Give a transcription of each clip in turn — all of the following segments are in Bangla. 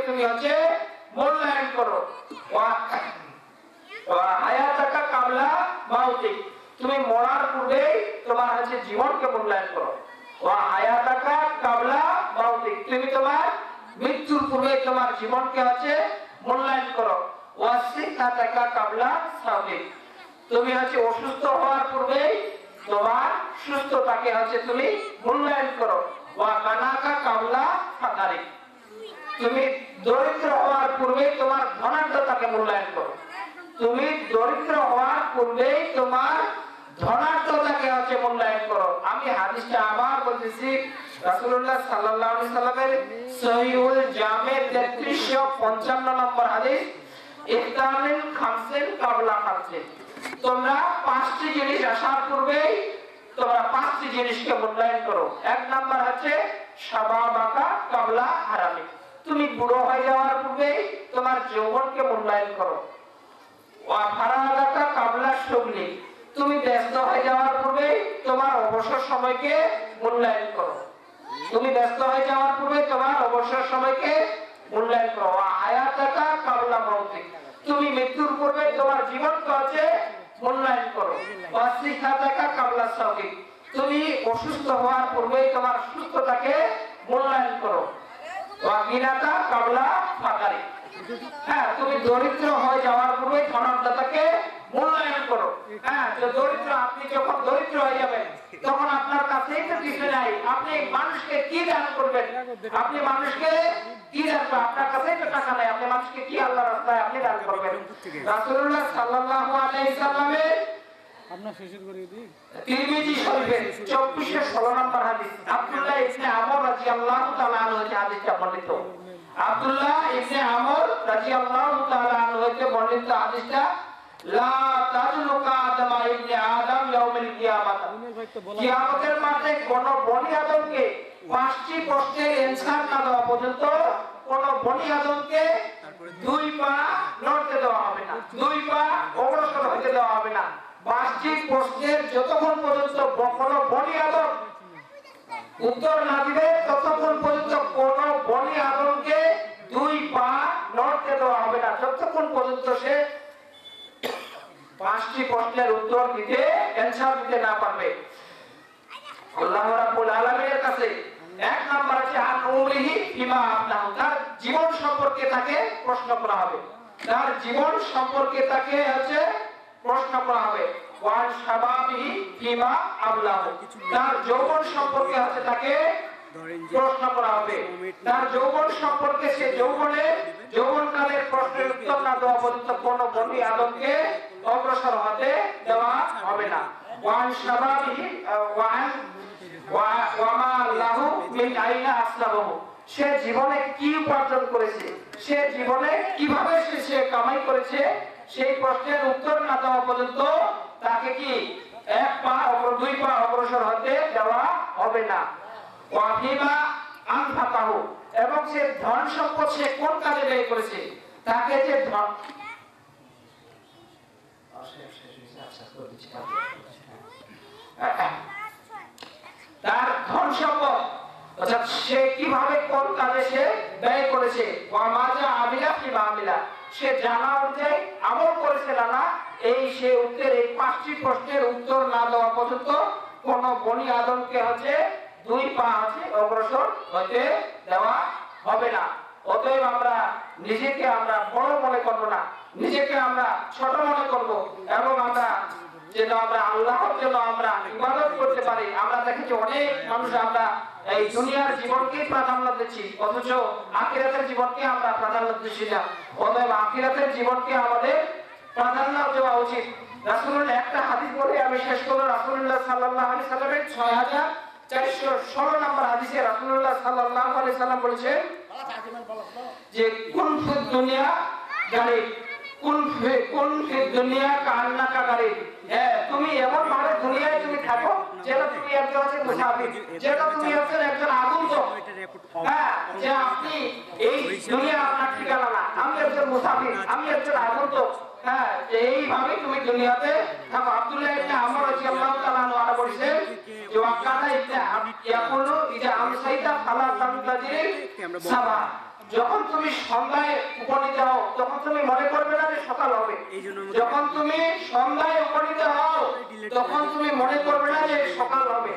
তুমি হচ্ছে মূল্যায়ন করো। হায়াতাকা কাবলা মাউতিক, তুমি মরার পূর্বে তোমার হচ্ছে জীবনকে মূল্যায়ন করো। হায়াতাকা কাবলা মাউতিক, তুমি তোমার মৃত্যুর পূর্বে তোমার জীবনকে হচ্ছে মূল্যায়ন করো। ওয়াসিহাতাকা কাবলা সাউদিক, তুমি হচ্ছে অসুস্থ হওয়ার পূর্বে তোমার সুস্থতাকে হচ্ছে তুমি মূল্যায়ন করো। ওয়া কানাকা কাবলা ফাকারিক, তুমি দরিদ্র হওয়ার পূর্বে তোমার ধনাঢ্যতাকে মূল্যায়ন করো। তুমি দরিদ্র হওয়ার পূর্বে তোমার ধনাঢ্যতাকে হচ্ছে মূল্যায়ন করো। আমি হাদিসটা আবার বলতেছি, রাসূলুল্লাহ সাল্লাল্লাহু আলাইহি সাল্লামের সহিহুল জামে 3355 নম্বর হাদিস, ইফতানিল খামসিন কাবলা খামসিন, তোমরা পাঁচটি জিনিস আসার পূর্বে তোমরা পাঁচটি জিনিসকে মূল্যায়ন করো। এক নাম্বার হচ্ছে শাবাবাকা কাবলা হারামি, তুমি বুড়ো হয়ে যাওয়ার পূর্বে তোমার যৌবনকে মূল্যায়ন করো। ওয়া ফারাগাকা কাবলা শুগলি, তুমি ব্যস্ত হয়ে যাওয়ার পূর্বে তোমার অবসর সময়কে মূল্যায়ন করো। তুমি ব্যস্ত হয়ে যাওয়ার পূর্বে তোমার অবসর সময়কে মূল্যায়ন করো। ওয়া হায়াতাকা কাবলা মাউতিক, তুমি মৃত্যুর পূর্বে তোমার জীবনকে হচ্ছে মূল্যায়ন করো। ওয়া সিহাতাকা কাবলা সাউকিক, তুমি অসুস্থ হওয়ার পূর্বে তোমার সুস্থতাকে মূল্যায়ন করো। ওয়া গিনাকা কাবলা ফাকারি, হ্যাঁ, তুমি দরিদ্র হয়ে যাওয়ার পূর্বে ধনাঢ্যতাকে মূল্যায়ন করো। হ্যাঁ, যে দরিদ্র, আপনি যখন দরিদ্র হয়ে যাবেন তখন আপনার কাছেই তো কিছু নাই, আপনি মানুষকে কি দান করবেন? আপনি মানুষকে কি দান করবেন? আপনার কাছেই তো টাকা নাই, আপনি মানুষকে কি আল্লাহর রাস্তায় আপনি দান করবেন? রাসূলুল্লাহ সাল্লাল্লাহু আলাইহি সাল্লামের আপনার শেষের করে দিই তিরমিজি শরীফের 2416 নম্বর হাদিস, আব্দুল্লাহ ইবনে আমর রাদিয়াল্লাহু তাআলা আনহু হতে হাদিসটা বর্ণিত। আব্দুল্লাহ ইবনে আমর রাদিয়াল্লাহু তাআলা আনহু হতে বর্ণিত হাদিসটা, লা তাজলুকা আদম ইবনে আদম ইয়াউমিল কিয়ামাত, কিয়ামতের মাঠে কোন বনি আদমকে পাঁচটি প্রশ্নের অ্যানসার না দেওয়া পর্যন্ত কোন বনি আদমকে দুই পা নড়তে দেওয়া হবে না, দুই পা অগ্রসর হতে দেওয়া হবে না। পাঁচটি প্রশ্নের যতক্ষণ পর্যন্ত কোন বনি আদম উত্তর না দিবে ততক্ষণ পর্যন্ত কোন বনি আদমকে দুই পা নড়তে দেওয়া হবে না, যতক্ষণ পর্যন্ত সে পাঁচটি প্রশ্নের উত্তর দিতে, অ্যানসার দিতে না পারবে। আল্লাহ রাব্বুল আলামিনের কাছে এক নাম্বার আছে আন উমরিহি ফিমা আফনাহু, তার জীবন সম্পর্কে তাকে প্রশ্ন করা হবে, তার জীবন সম্পর্কে তাকে হচ্ছে প্রশ্ন করা হবে। ওয়ান শাবাবিহি ফিমা আবলাহু, তার যৌবন সম্পর্কে হচ্ছে তাকে প্রশ্ন করা হবে। তার যৌবন সম্পর্কে, সে যৌবনকালের প্রশ্নের উত্তর না দেওয়া পর্যন্ত কোন বনি আদমকে অগ্রসর হতে দেওয়া হবে না। ওয়ান শাবাবিহি ওয়া মা লাহু মিন আইনা আসলাবাহু, সে জীবনে কি উপার্জন করেছে, সে জীবনে কিভাবে সে কামাই করেছে, সেই প্রশ্নের উত্তর না দেওয়া পর্যন্ত তাকে কি এক পা দুই পা অগ্রসর হতে দেওয়া হবে না। ওয়া ফিমা আনফাকাহু, এবং সে ধন সম্পদ সে কোন কাজে ব্যয় করেছে, তাকে যে ধন তার ধন সম্পদ অর্থাৎ সে কিভাবে কোন কাজে সে ব্যয় করেছে। ওয়া মাজা আমিলা ফিমা আমিলা, সে জানা অনুযায়ী আমল করেছে না, এই সে উত্তর, এই পাঁচটি প্রশ্নের উত্তর না দেওয়া পর্যন্ত কোন বনি আদমকে হচ্ছে দুই পা হচ্ছে অগ্রসর হতে দেওয়া হবে না। অতএব আমরা নিজেকে আমরা বড় মনে করবো না, নিজেকে আমরা ছোট মনে করব, এবং আমরা যেন আমরা আল্লাহর জন্য আমরা ইবাদত করতে পারি। আমরা দেখেছি অনেক মানুষ আমরা এই দুনিয়ার জীবনকে প্রাধান্য দিচ্ছি, অথচ আখিরাতের জীবনকে আমরা প্রাধান্য দিচ্ছি না। অতএব আখিরাতের জীবনকে আমাদের প্রাধান্য দেওয়া উচিত। রাসূলুল্লাহ একটা হাদিস বলে আমি শেষ করব। রাসূলুল্লাহ সাল্লাল্লাহু আলাইহি সাল্লামের 6416 নম্বর হাদিসে রাসূলুল্লাহ সাল্লাল্লাহু আলাইহি সাল্লাম বলেছেন যে কুন ফিদ দুনিয়া গারিব, কুন ফিদ দুনিয়া কান্নাকা গারিব, তুমি এমন ভাবে দুনিয়ায় তুমি থাকো যেন তুমি একজন মুসাফির, যেন তুমি একজন আগন্তুক। হ্যাঁ, যে আপনি এই দুনিয়া আপনার ঠিকানা না, আমি একজন মুসাফির, আমি একজন আগন্তুক। হ্যাঁ, এইভাবে তুমি দুনিয়াতে থাকো। আব্দুল্লাহ ইবনে আমর রাদিয়াল্লাহু তাআলা আনহু বলেছেন যে ওয়াকানা ইবনে ইয়াকুলু ইজা আমসাইতা ফালা তামতাজির সাবা, যখন তুমি সন্ধ্যায় উপনীত হও তখন তুমি মনে করবে না যে সকাল হবে। যখন তুমি সন্ধ্যায় উপনীত হও তখন তুমি মনে করবে না যে সকাল হবে।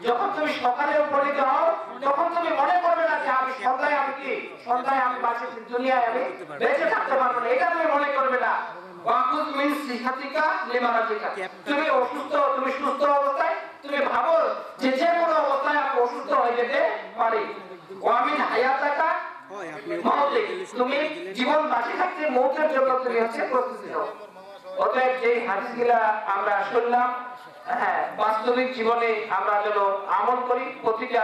যখন তুমি সকালে উপনীত হও তখন তুমি মনে করবে না যে আমি সন্ধ্যায় আমি কি সন্ধ্যায় আমি বাঁচি দুনিয়ায় আমি বেঁচে থাকতে পারবো না, এটা তুমি মনে করবে না। তুমি অসুস্থ, তুমি সুস্থ অবস্থায় তুমি ভাবো যে যে কোনো অবস্থায় আমি অসুস্থ হয়ে যেতে পারি। ওয়ামিন হায়াতাকা মাউতিক, তুমি জীবন বাঁচি থাকতে মৌতের জন্য তুমি হচ্ছে প্রস্তুতি নাও। অতএব যে হাদিসগুলা আমরা শুনলাম, হ্যাঁ, বাস্তবিক জীবনে আমরা যেন আমল করি, প্রতিটা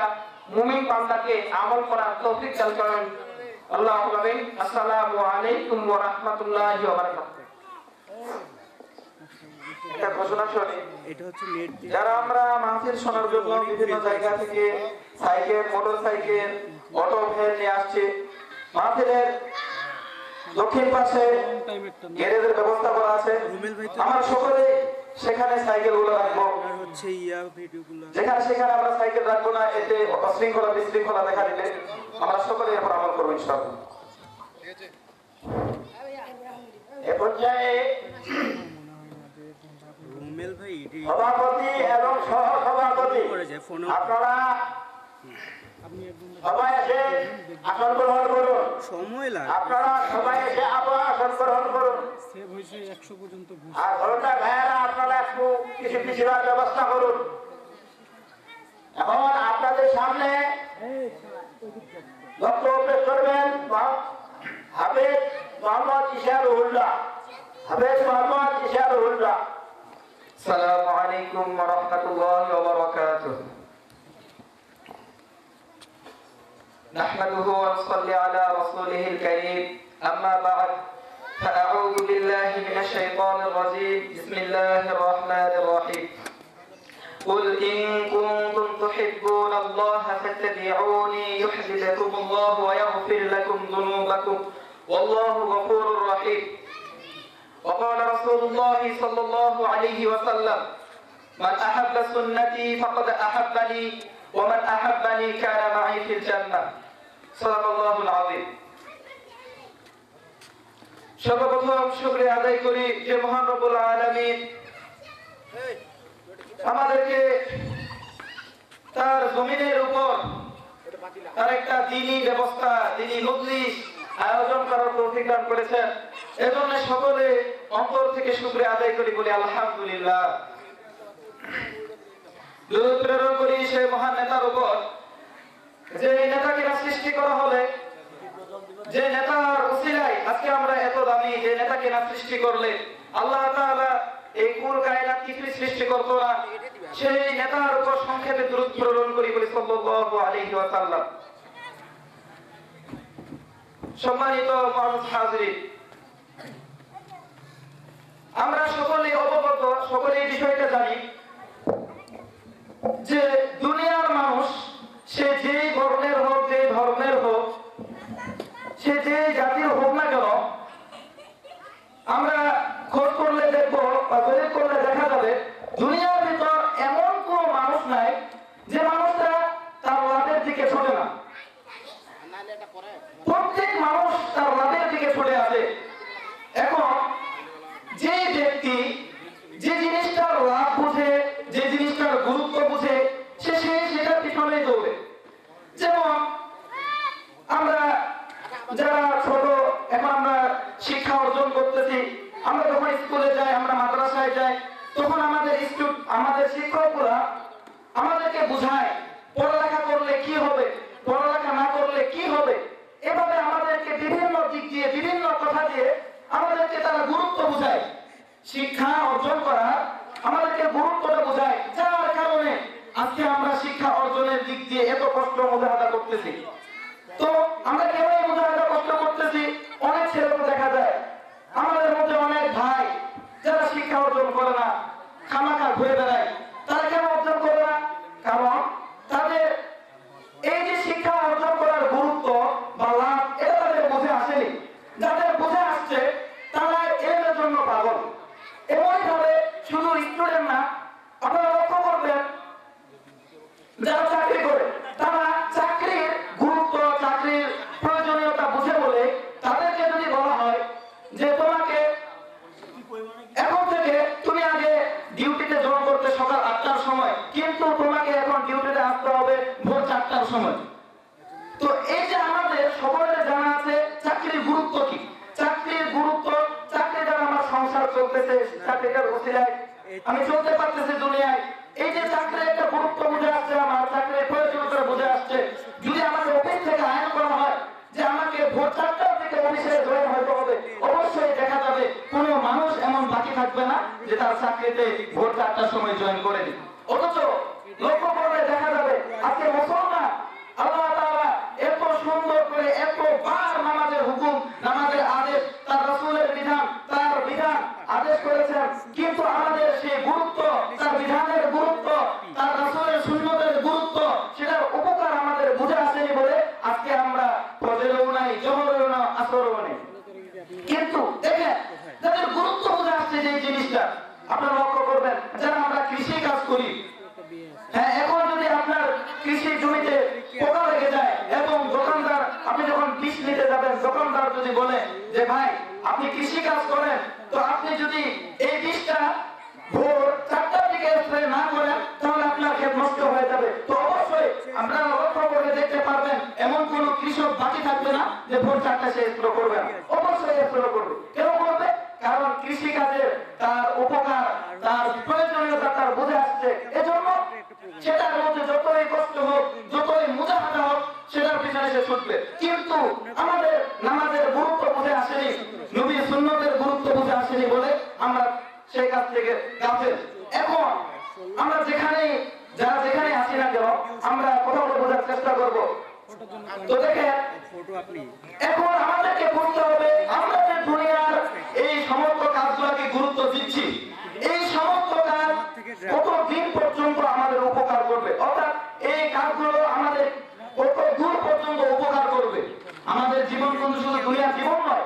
মুমিন বান্দাকে আমল করার তৌফিক দান করেন। আল্লাহুম্মা আমিন। আসসালামু আলাইকুম ওয়া রাহমাতুল্লাহি ওয়া বারাকাতুহু। এটা ঘোষণা শুনি, এটা হচ্ছে নেট দিয়ে যারা আমরা মাহফিল শোনার জন্য বিভিন্ন জায়গা থেকে সাইকেল, মোটরসাইকেল, অটো ভ্যান নিয়ে আসছে, মাহফিলের দক্ষিণ পাশে গ্যারেজের ব্যবস্থা করা আছে। আমরা সকলে সেখানে সাইকেলগুলো রাখবো, যেখানে সেখানে আমরা সাইকেল রাখবো না, এতে অশৃঙ্খলা বিশৃঙ্খলা দেখা দিলে আমরা সকলে এরপর আমল করবো ইনশাআল্লাহ। এ পর্যায়ে সভাপতি এবং সহসভাপতি আপনারা সবাই এসে আসন গ্রহণ করুন। আপনারা সবাই এসে আবার আসন গ্রহণ করুন। আর ঘরটা ভাইয়েরা আপনারা একটু কিছু পিছিয়ে ব্যবস্থা করুন। এখন আপনাদের সামনে বক্তব্য পেশ করবেন হাফেজ মোহাম্মদ ইশারুল্লাহ। হাফেজ মোহাম্মদ ইশারুল্লাহ। আসসালামু আলাইকুম ওয়া রাহমাতুল্লাহি ওয়া বারাকাতুহু। নাহমাদুহু ওয়া নুসাল্লি আলা রাসূলিহিল কারীম। আম্মা বা'দ, فأعوذ بالله من الشيطان الرجيم. بسم الله الرحمن الرحيم. قل إن كنتم تحبون الله فاتبعوني يحببكم الله ويغفر لكم ذنوبكم والله غفور رحيم. وقال رسول الله صلى الله عليه وسلم: من أحب سنتي فقد أحبني ومن أحبني كان معي في الجنة. صدق الله العظيم. সর্বপ্রথম শুকরিয়া আদায় করি যে মহান রব্বুল আলামিন আমাদেরকে তার জমিনের উপর তার একটা দ্বীনি ব্যবস্থা, দ্বীনি মজলিস আয়োজন করার তৌফিক দান করেছেন। এজন্য সকলে অন্তর থেকে শুকরিয়া আদায় করি, বলি আলহামদুলিল্লাহ। দরুদ প্রেরণ করি সেই মহান নেতার উপর, যে নেতাকে সৃষ্টি করা হলে, যে নেতার উসিলায় আজকে আমরা এত দামি, যে নেতাকে না সৃষ্টি করলে আল্লাহ তাআলা এই কুল কায়নাত কিছুই সৃষ্টি করতো না, সেই নেতার উপর সংক্ষেপে দরুদ প্রেরণ করি, বলি সাল্লাল্লাহু আলাইহি ওয়াসাল্লাম। সম্মানিত মুআজ্জাজ হাজিরিন, আমরা সকলেই অবগত, সকলেই বিষয়টা জানি যে দুনিয়ার মানুষ সে যে বর্ণের হোক, যে ধর্মের হোক, সে যে জাতির হোক না কেন, আমরা খোঁজ করলে দেখবো বা জরিপ করলে দেখা যাবে দুনিয়ার ভিতর এমন কোন মানুষ নাই যে মানুষটা তার লাভের দিকে ছোটে না। প্রত্যেক মানুষ তার লাভের দিকে ছুটে আসে। এখন যে ব্যক্তি যে জিনিসটার লাভ বুঝে, যে জিনিসটার গুরুত্ব বুঝে, সে সেটার পিছনে দৌড়ে। যেমন আমরা যারা ছোট, এখন আমরা শিক্ষা অর্জন করতেছি, আমরা যখন স্কুলে যাই, আমরা মাদ্রাসায় যাই, তখন আমাদের শিক্ষকরা আমাদেরকে বুঝায় পড়ালেখা করলে কি হবে, পড়ালেখা না করলে কি হবে। এভাবে আমাদেরকে বিভিন্ন দিক দিয়ে, বিভিন্ন কথা দিয়ে আমাদেরকে তারা গুরুত্ব বুঝায়, শিক্ষা অর্জন করা আমাদেরকে গুরুত্বটা বোঝায়, যার কারণে আজকে আমরা শিক্ষা অর্জনের দিক দিয়ে এত কষ্ট মুজাহাদা করতেছি। তো আমরা কেন এই মুজাহাদা কষ্ট করতেছি? অনেক ছেলে তো দেখা যায় আমাদের মধ্যে অনেক ভাই যারা শিক্ষা অর্জন করে না, খামাখা ঘুরে বেড়ায়। তারা কেন অর্জন করে না? কারণ তাদের এই যে শিক্ষা অর্জন করার গুরুত্ব বা লাভ, এটা তাদের বুঝে আসেনি। যাদের বুঝে আসছে তারা এর জন্য পাগল। এমনই ভাবে শুধু স্টুডেন্ট না, আপনারা লক্ষ্য করবেন যারা চাকরি করে, আসতে হবে ভোর 4টার সময়। তো এই যে আমাদের সকলের জানা আছে চাকরির গুরুত্ব কি, চাকরির গুরুত্ব, চাকরি দ্বারা আমার সংসার চলতেছে, চাকরিটার উসিলায় আমি চলতে পারতেছি দুনিয়ায়। এই যে চাকরির একটা গুরুত্ব বুঝে আসছে, আমার চাকরির প্রয়োজনীয়তা বুঝে আসছে। যদি আমাদের অফিস থেকে আইন করা হয় যে আমাকে ভোর 4টার থেকে অফিসে জয়েন হতে হবে, অবশ্যই দেখা যাবে কোনো মানুষ এমন বাকি থাকবে না যে তার চাকরিতে ভোর 4টার সময় জয়েন করে দিবে। অথচ লক্ষ্য করলে দেখা যাবে আজকে মুসলমান আল্লাহ তাআলা এত সুন্দর করে এতবার নামাজের হুকুম, নামাজের আদেশ, তার রাসূলের বিধান, তার বিধান আদেশ করেছেন, কিন্তু আমাদের সেই গুরুত্ব, তার বিধানের গুরুত্ব, তার রাসূলের সুন্নতের গুরুত্ব, সেটার উপকার আমাদের বুঝে আসেনি বলে আজকে আমরা ফজরেও নাই, জোহরেও না, আসরেও নেই। কিন্তু দেখেন যাদের গুরুত্ব বুঝে আসছে যে জিনিসটা, আপনারা লক্ষ্য করবেন যারা আমরা কৃষি কাজ করি, হ্যাঁ, এখন যদি আপনার কৃষি জমিতে পোকা লেগে যায় এবং দোকানদার, আপনি যখন বীজ নিতে যাবেন, দোকানদার যদি বলে যে ভাই আপনি কৃষি কাজ করেন, তো আপনি যদি এই বীজটা ভোর 4টার দিকে স্প্রে না করেন তাহলে আপনার ক্ষেত নষ্ট হয়ে যাবে। তো অবশ্যই আপনারা লক্ষ্য করে দেখতে পারবেন এমন কোন কৃষক বাকি থাকবে না যে ভোর 4টায় সে স্প্রে করবে না, অবশ্যই স্প্রে করবে। কেন করবে? কারণ কৃষি কাজের তার উপকার, তার প্রয়োজনীয়তা তার বুঝে আসছে, এজন্য সেটার মধ্যে যতই কষ্ট হোক, যতই মুজাহাদা হোক, সেটার পিছনে সে ছুটবে। কিন্তু আমাদের নামাজের গুরুত্ব বুঝে আসেনি, নবীর সুন্নতের গুরুত্ব বুঝে আসেনি বলে আমরা সেই কাজ থেকে গাফেল। এখন আমরা যারা যেখানে আসি না কেন, আমরা কথাগুলো বোঝার চেষ্টা করব। তো দেখেন এখন আমাদেরকে বুঝতে হবে আমরা যে দুনিয়ার এই সমস্ত কাজগুলোকে গুরুত্ব দিচ্ছি, এই সমস্ত কাজ কত দিন পর্যন্ত আমাদের উপকার করবে, অর্থাৎ এই কাজগুলো আমাদের কত দূর পর্যন্ত উপকার করবে। আমাদের জীবন কিন্তু শুধু দুনিয়ার জীবন নয়,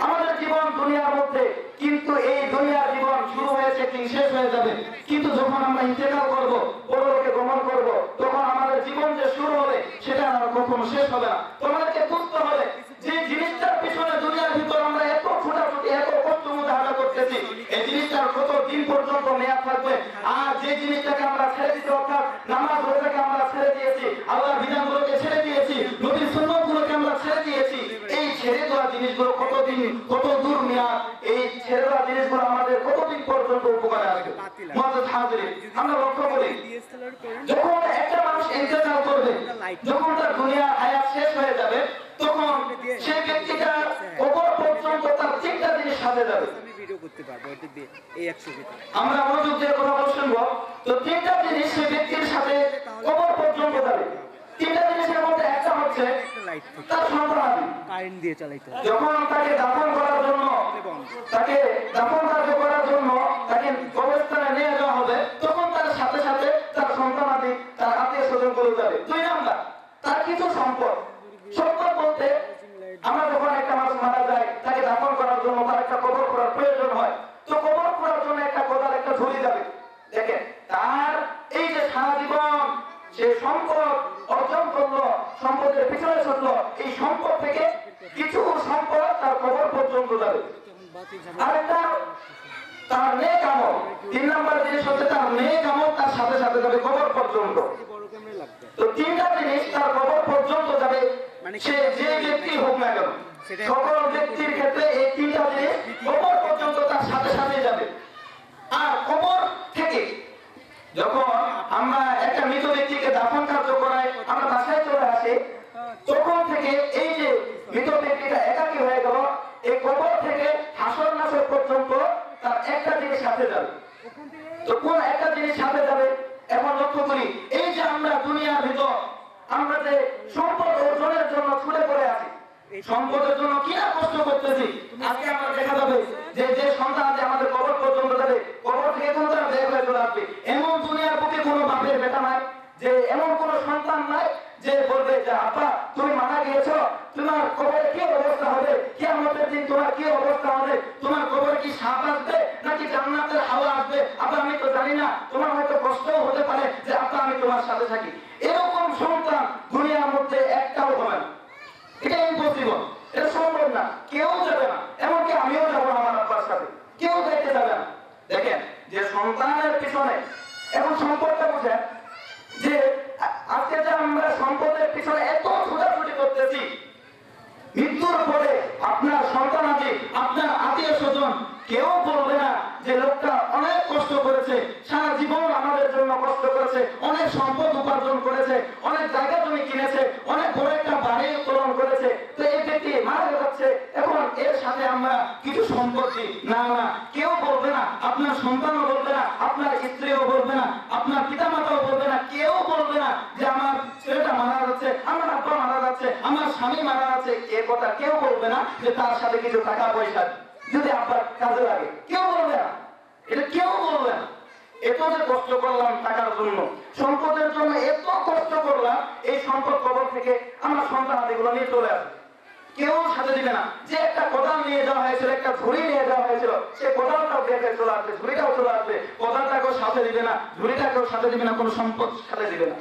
আমাদের জীবন দুনিয়ার মধ্যে, কিন্তু এই দুনিয়ার জীবন শুরু হয়েছে ঠিক শেষ হয়ে যাবে। কিন্তু যখন আমরা ইন্তেকাল করব, পরলোকে গমন করব, তখন আমাদের জীবন যে শুরু হবে সেটা আর কখনো শেষ হবে না। তোমাদেরকে বুঝতে হবে যে জিনিসটার পিছনে দুনিয়ার ভিতর আমরা এত ছোটাছুটি, এত কষ্ট মুজাহাদা করতেছি, এই জিনিসটার কত দিন পর্যন্ত মেয়াদ থাকবে। আর যে জিনিসটাকে আমরা ছেড়ে দিতে, অর্থাৎ নামাজ রোজাকে আমরা ছেড়ে দিয়েছি, আল্লাহর বিধানগুলোকে ছেড়ে দিয়েছি, নবীর সুন্নাতগুলোকে আমরা ছেড়ে দিয়েছি, এই ছেড়ে দেওয়া জিনিসগুলো কতদিন, কত দূর মেয়াদ, এই ছেড়ে দেওয়া জিনিসগুলো আমাদের কতদিন পর্যন্ত উপকারে আসবে। মুআজ্জাজ হাজিরিন, আমরা লক্ষ্য করি যখন একটা মানুষ ইন্তেকাল করবে, যখন তার দুনিয়ার হায়াত শেষ হয়ে যাবে, তখন সেই ব্যক্তিটা কবর পর্যন্ত তার 3টা জিনিস সাথে যাবে। আমরা মনোযোগ দিয়ে কথা বলে শুনবো। তো 3টা জিনিস সেই ব্যক্তির সাথে কবর পর্যন্ত যাবে। 3টা জিনিসের মধ্যে একটা হচ্ছে তার সন্তানাদি। যখন তাকে দাফন করার জন্য, তাকে দাফন কার্য করার জন্য তাকে কবরস্থানে নিয়ে যাওয়া হবে, তখন তার সাথে সাথে তার সন্তানাদি, তার আত্মীয় স্বজন গুলো যাবে। 2 নাম্বার তার কিছু সম্পদ। সম্পদ বলতে আমরা যখন একটা মানুষ মারা যায়, তাকে দাফন করার জন্য তার একটা কবর করার প্রয়োজন হয়, তো কবর করার জন্য একটা কোদাল, একটা ঝুড়ি যাবে। দেখেন তার এই যে সারা জীবন সে সম্পদ অর্জন করলো, সম্পদের পিছনে ছুটলো, এই সম্পদ থেকে কিছু সম্পদ তার কবর পর্যন্ত যাবে। আরেকটা তার নেক আমল। 3 নাম্বার জিনিস হচ্ছে তার নেক আমল তার সাথে সাথে যাবে কবর পর্যন্ত। তো 3টা জিনিস তার কবর পর্যন্ত যাবে, সে যে ব্যক্তি হোক না কেন, সকল ব্যক্তির ক্ষেত্রে এই 3টা জিনিস কবর পর্যন্ত তার সাথে সাথে যাবে। আর কবর থেকে যখন আমরা একটা মৃত ব্যক্তিকে দাফন কার্য করাই, আমরা বাসায় চলে আসি, তখন থেকে এই যে মৃত ব্যক্তিটা একাকী হয়ে গেল, এই কবর থেকে হাসর নাসর পর্যন্ত তার একটা জিনিস সাথে যাবে। তো কোন একটা জিনিস সাথে যাবে? এখন লক্ষ্য করি, এই যে আমরা দুনিয়ার ভিতর আমরা যে সম্পদ অর্জনের জন্য ছুটে পড়ে আছি, সম্পদের জন্য কি না কষ্ট করতেছি, আজকে আমরা দেখা যাবে যে যে সন্তান যে আমাদের কবর পর্যন্ত যাবে, কবর থেকে কোনো তারা বের হয়ে চলে আসবে। এমন দুনিয়ার বুকে কোনো বাপের বেটা নাই, যে এমন কোনো সন্তান নাই যে বলবে যে আপা তুমি মারা গিয়েছো, তোমার কবরে কি অবস্থা হবে, কিয়ামতের দিন তোমার কি অবস্থা হবে, তোমার কবরে কি সাপ আসবে নাকি জান্নাতের হাওয়া আসবে, আপা আমি তো জানি না, তোমার হয়তো কষ্টও হতে পারে যে আপা আমি তোমার সাথে থাকি। এরকম সন্তান দুনিয়ার মধ্যে একটাও হবে না, এটা ইম্পসিবল, এটা সম্ভব না, কেউ যাবে না, এমনকি আমিও যাবো না আমার আব্বার সাথে, কেউ দেখতে যাবে না। দেখেন যে সন্তানের পিছনে এখন সম্পর্কটা বুঝেন যে অনেক জায়গা জমি কিনেছে, অনেক বড় একটা বাড়ি উত্তোলন করেছে, তো এই ব্যক্তি মারা যাচ্ছে, এখন এর সাথে আমরা কিছু সম্পত্তি না না, কেউ বলবে না, আপনার সন্তানও বলবে না, আপনার স্ত্রীও বলবে না, আপনার পিতামাতাও বলবে না, কেউ বলবে না যে আমার ছেলেটা মারা যাচ্ছে, আমার আব্বা মারা যাচ্ছে, আমার স্বামী মারা যাচ্ছে, এ কথা কেউ বলবে না যে তার সাথে কিছু টাকা পয়সা যদি আব্বার কাজে লাগে, কেউ বলবে না, এটা কেউ বলবে না। এত যে কষ্ট করলাম টাকার জন্য, সম্পদের জন্য এত কষ্ট করলাম, এই সম্পদ কবর থেকে আমরা সন্তানাদিগুলো নিয়ে চলে আসবে, কেউ সাথে দিবে না। যে একটা কোদাল নিয়ে যাওয়া হয়েছিল, একটা ঝুড়ি নিয়ে যাওয়া হয়েছিল, সে কোদালটাও দেখে চলে আসবে, ঝুড়িটাও চলে আসবে, কোদালটাকেও সাথে দিবে না, ঝুড়িটাকেও সাথে দিবে না, কোনো সম্পদ সাথে দিবে না।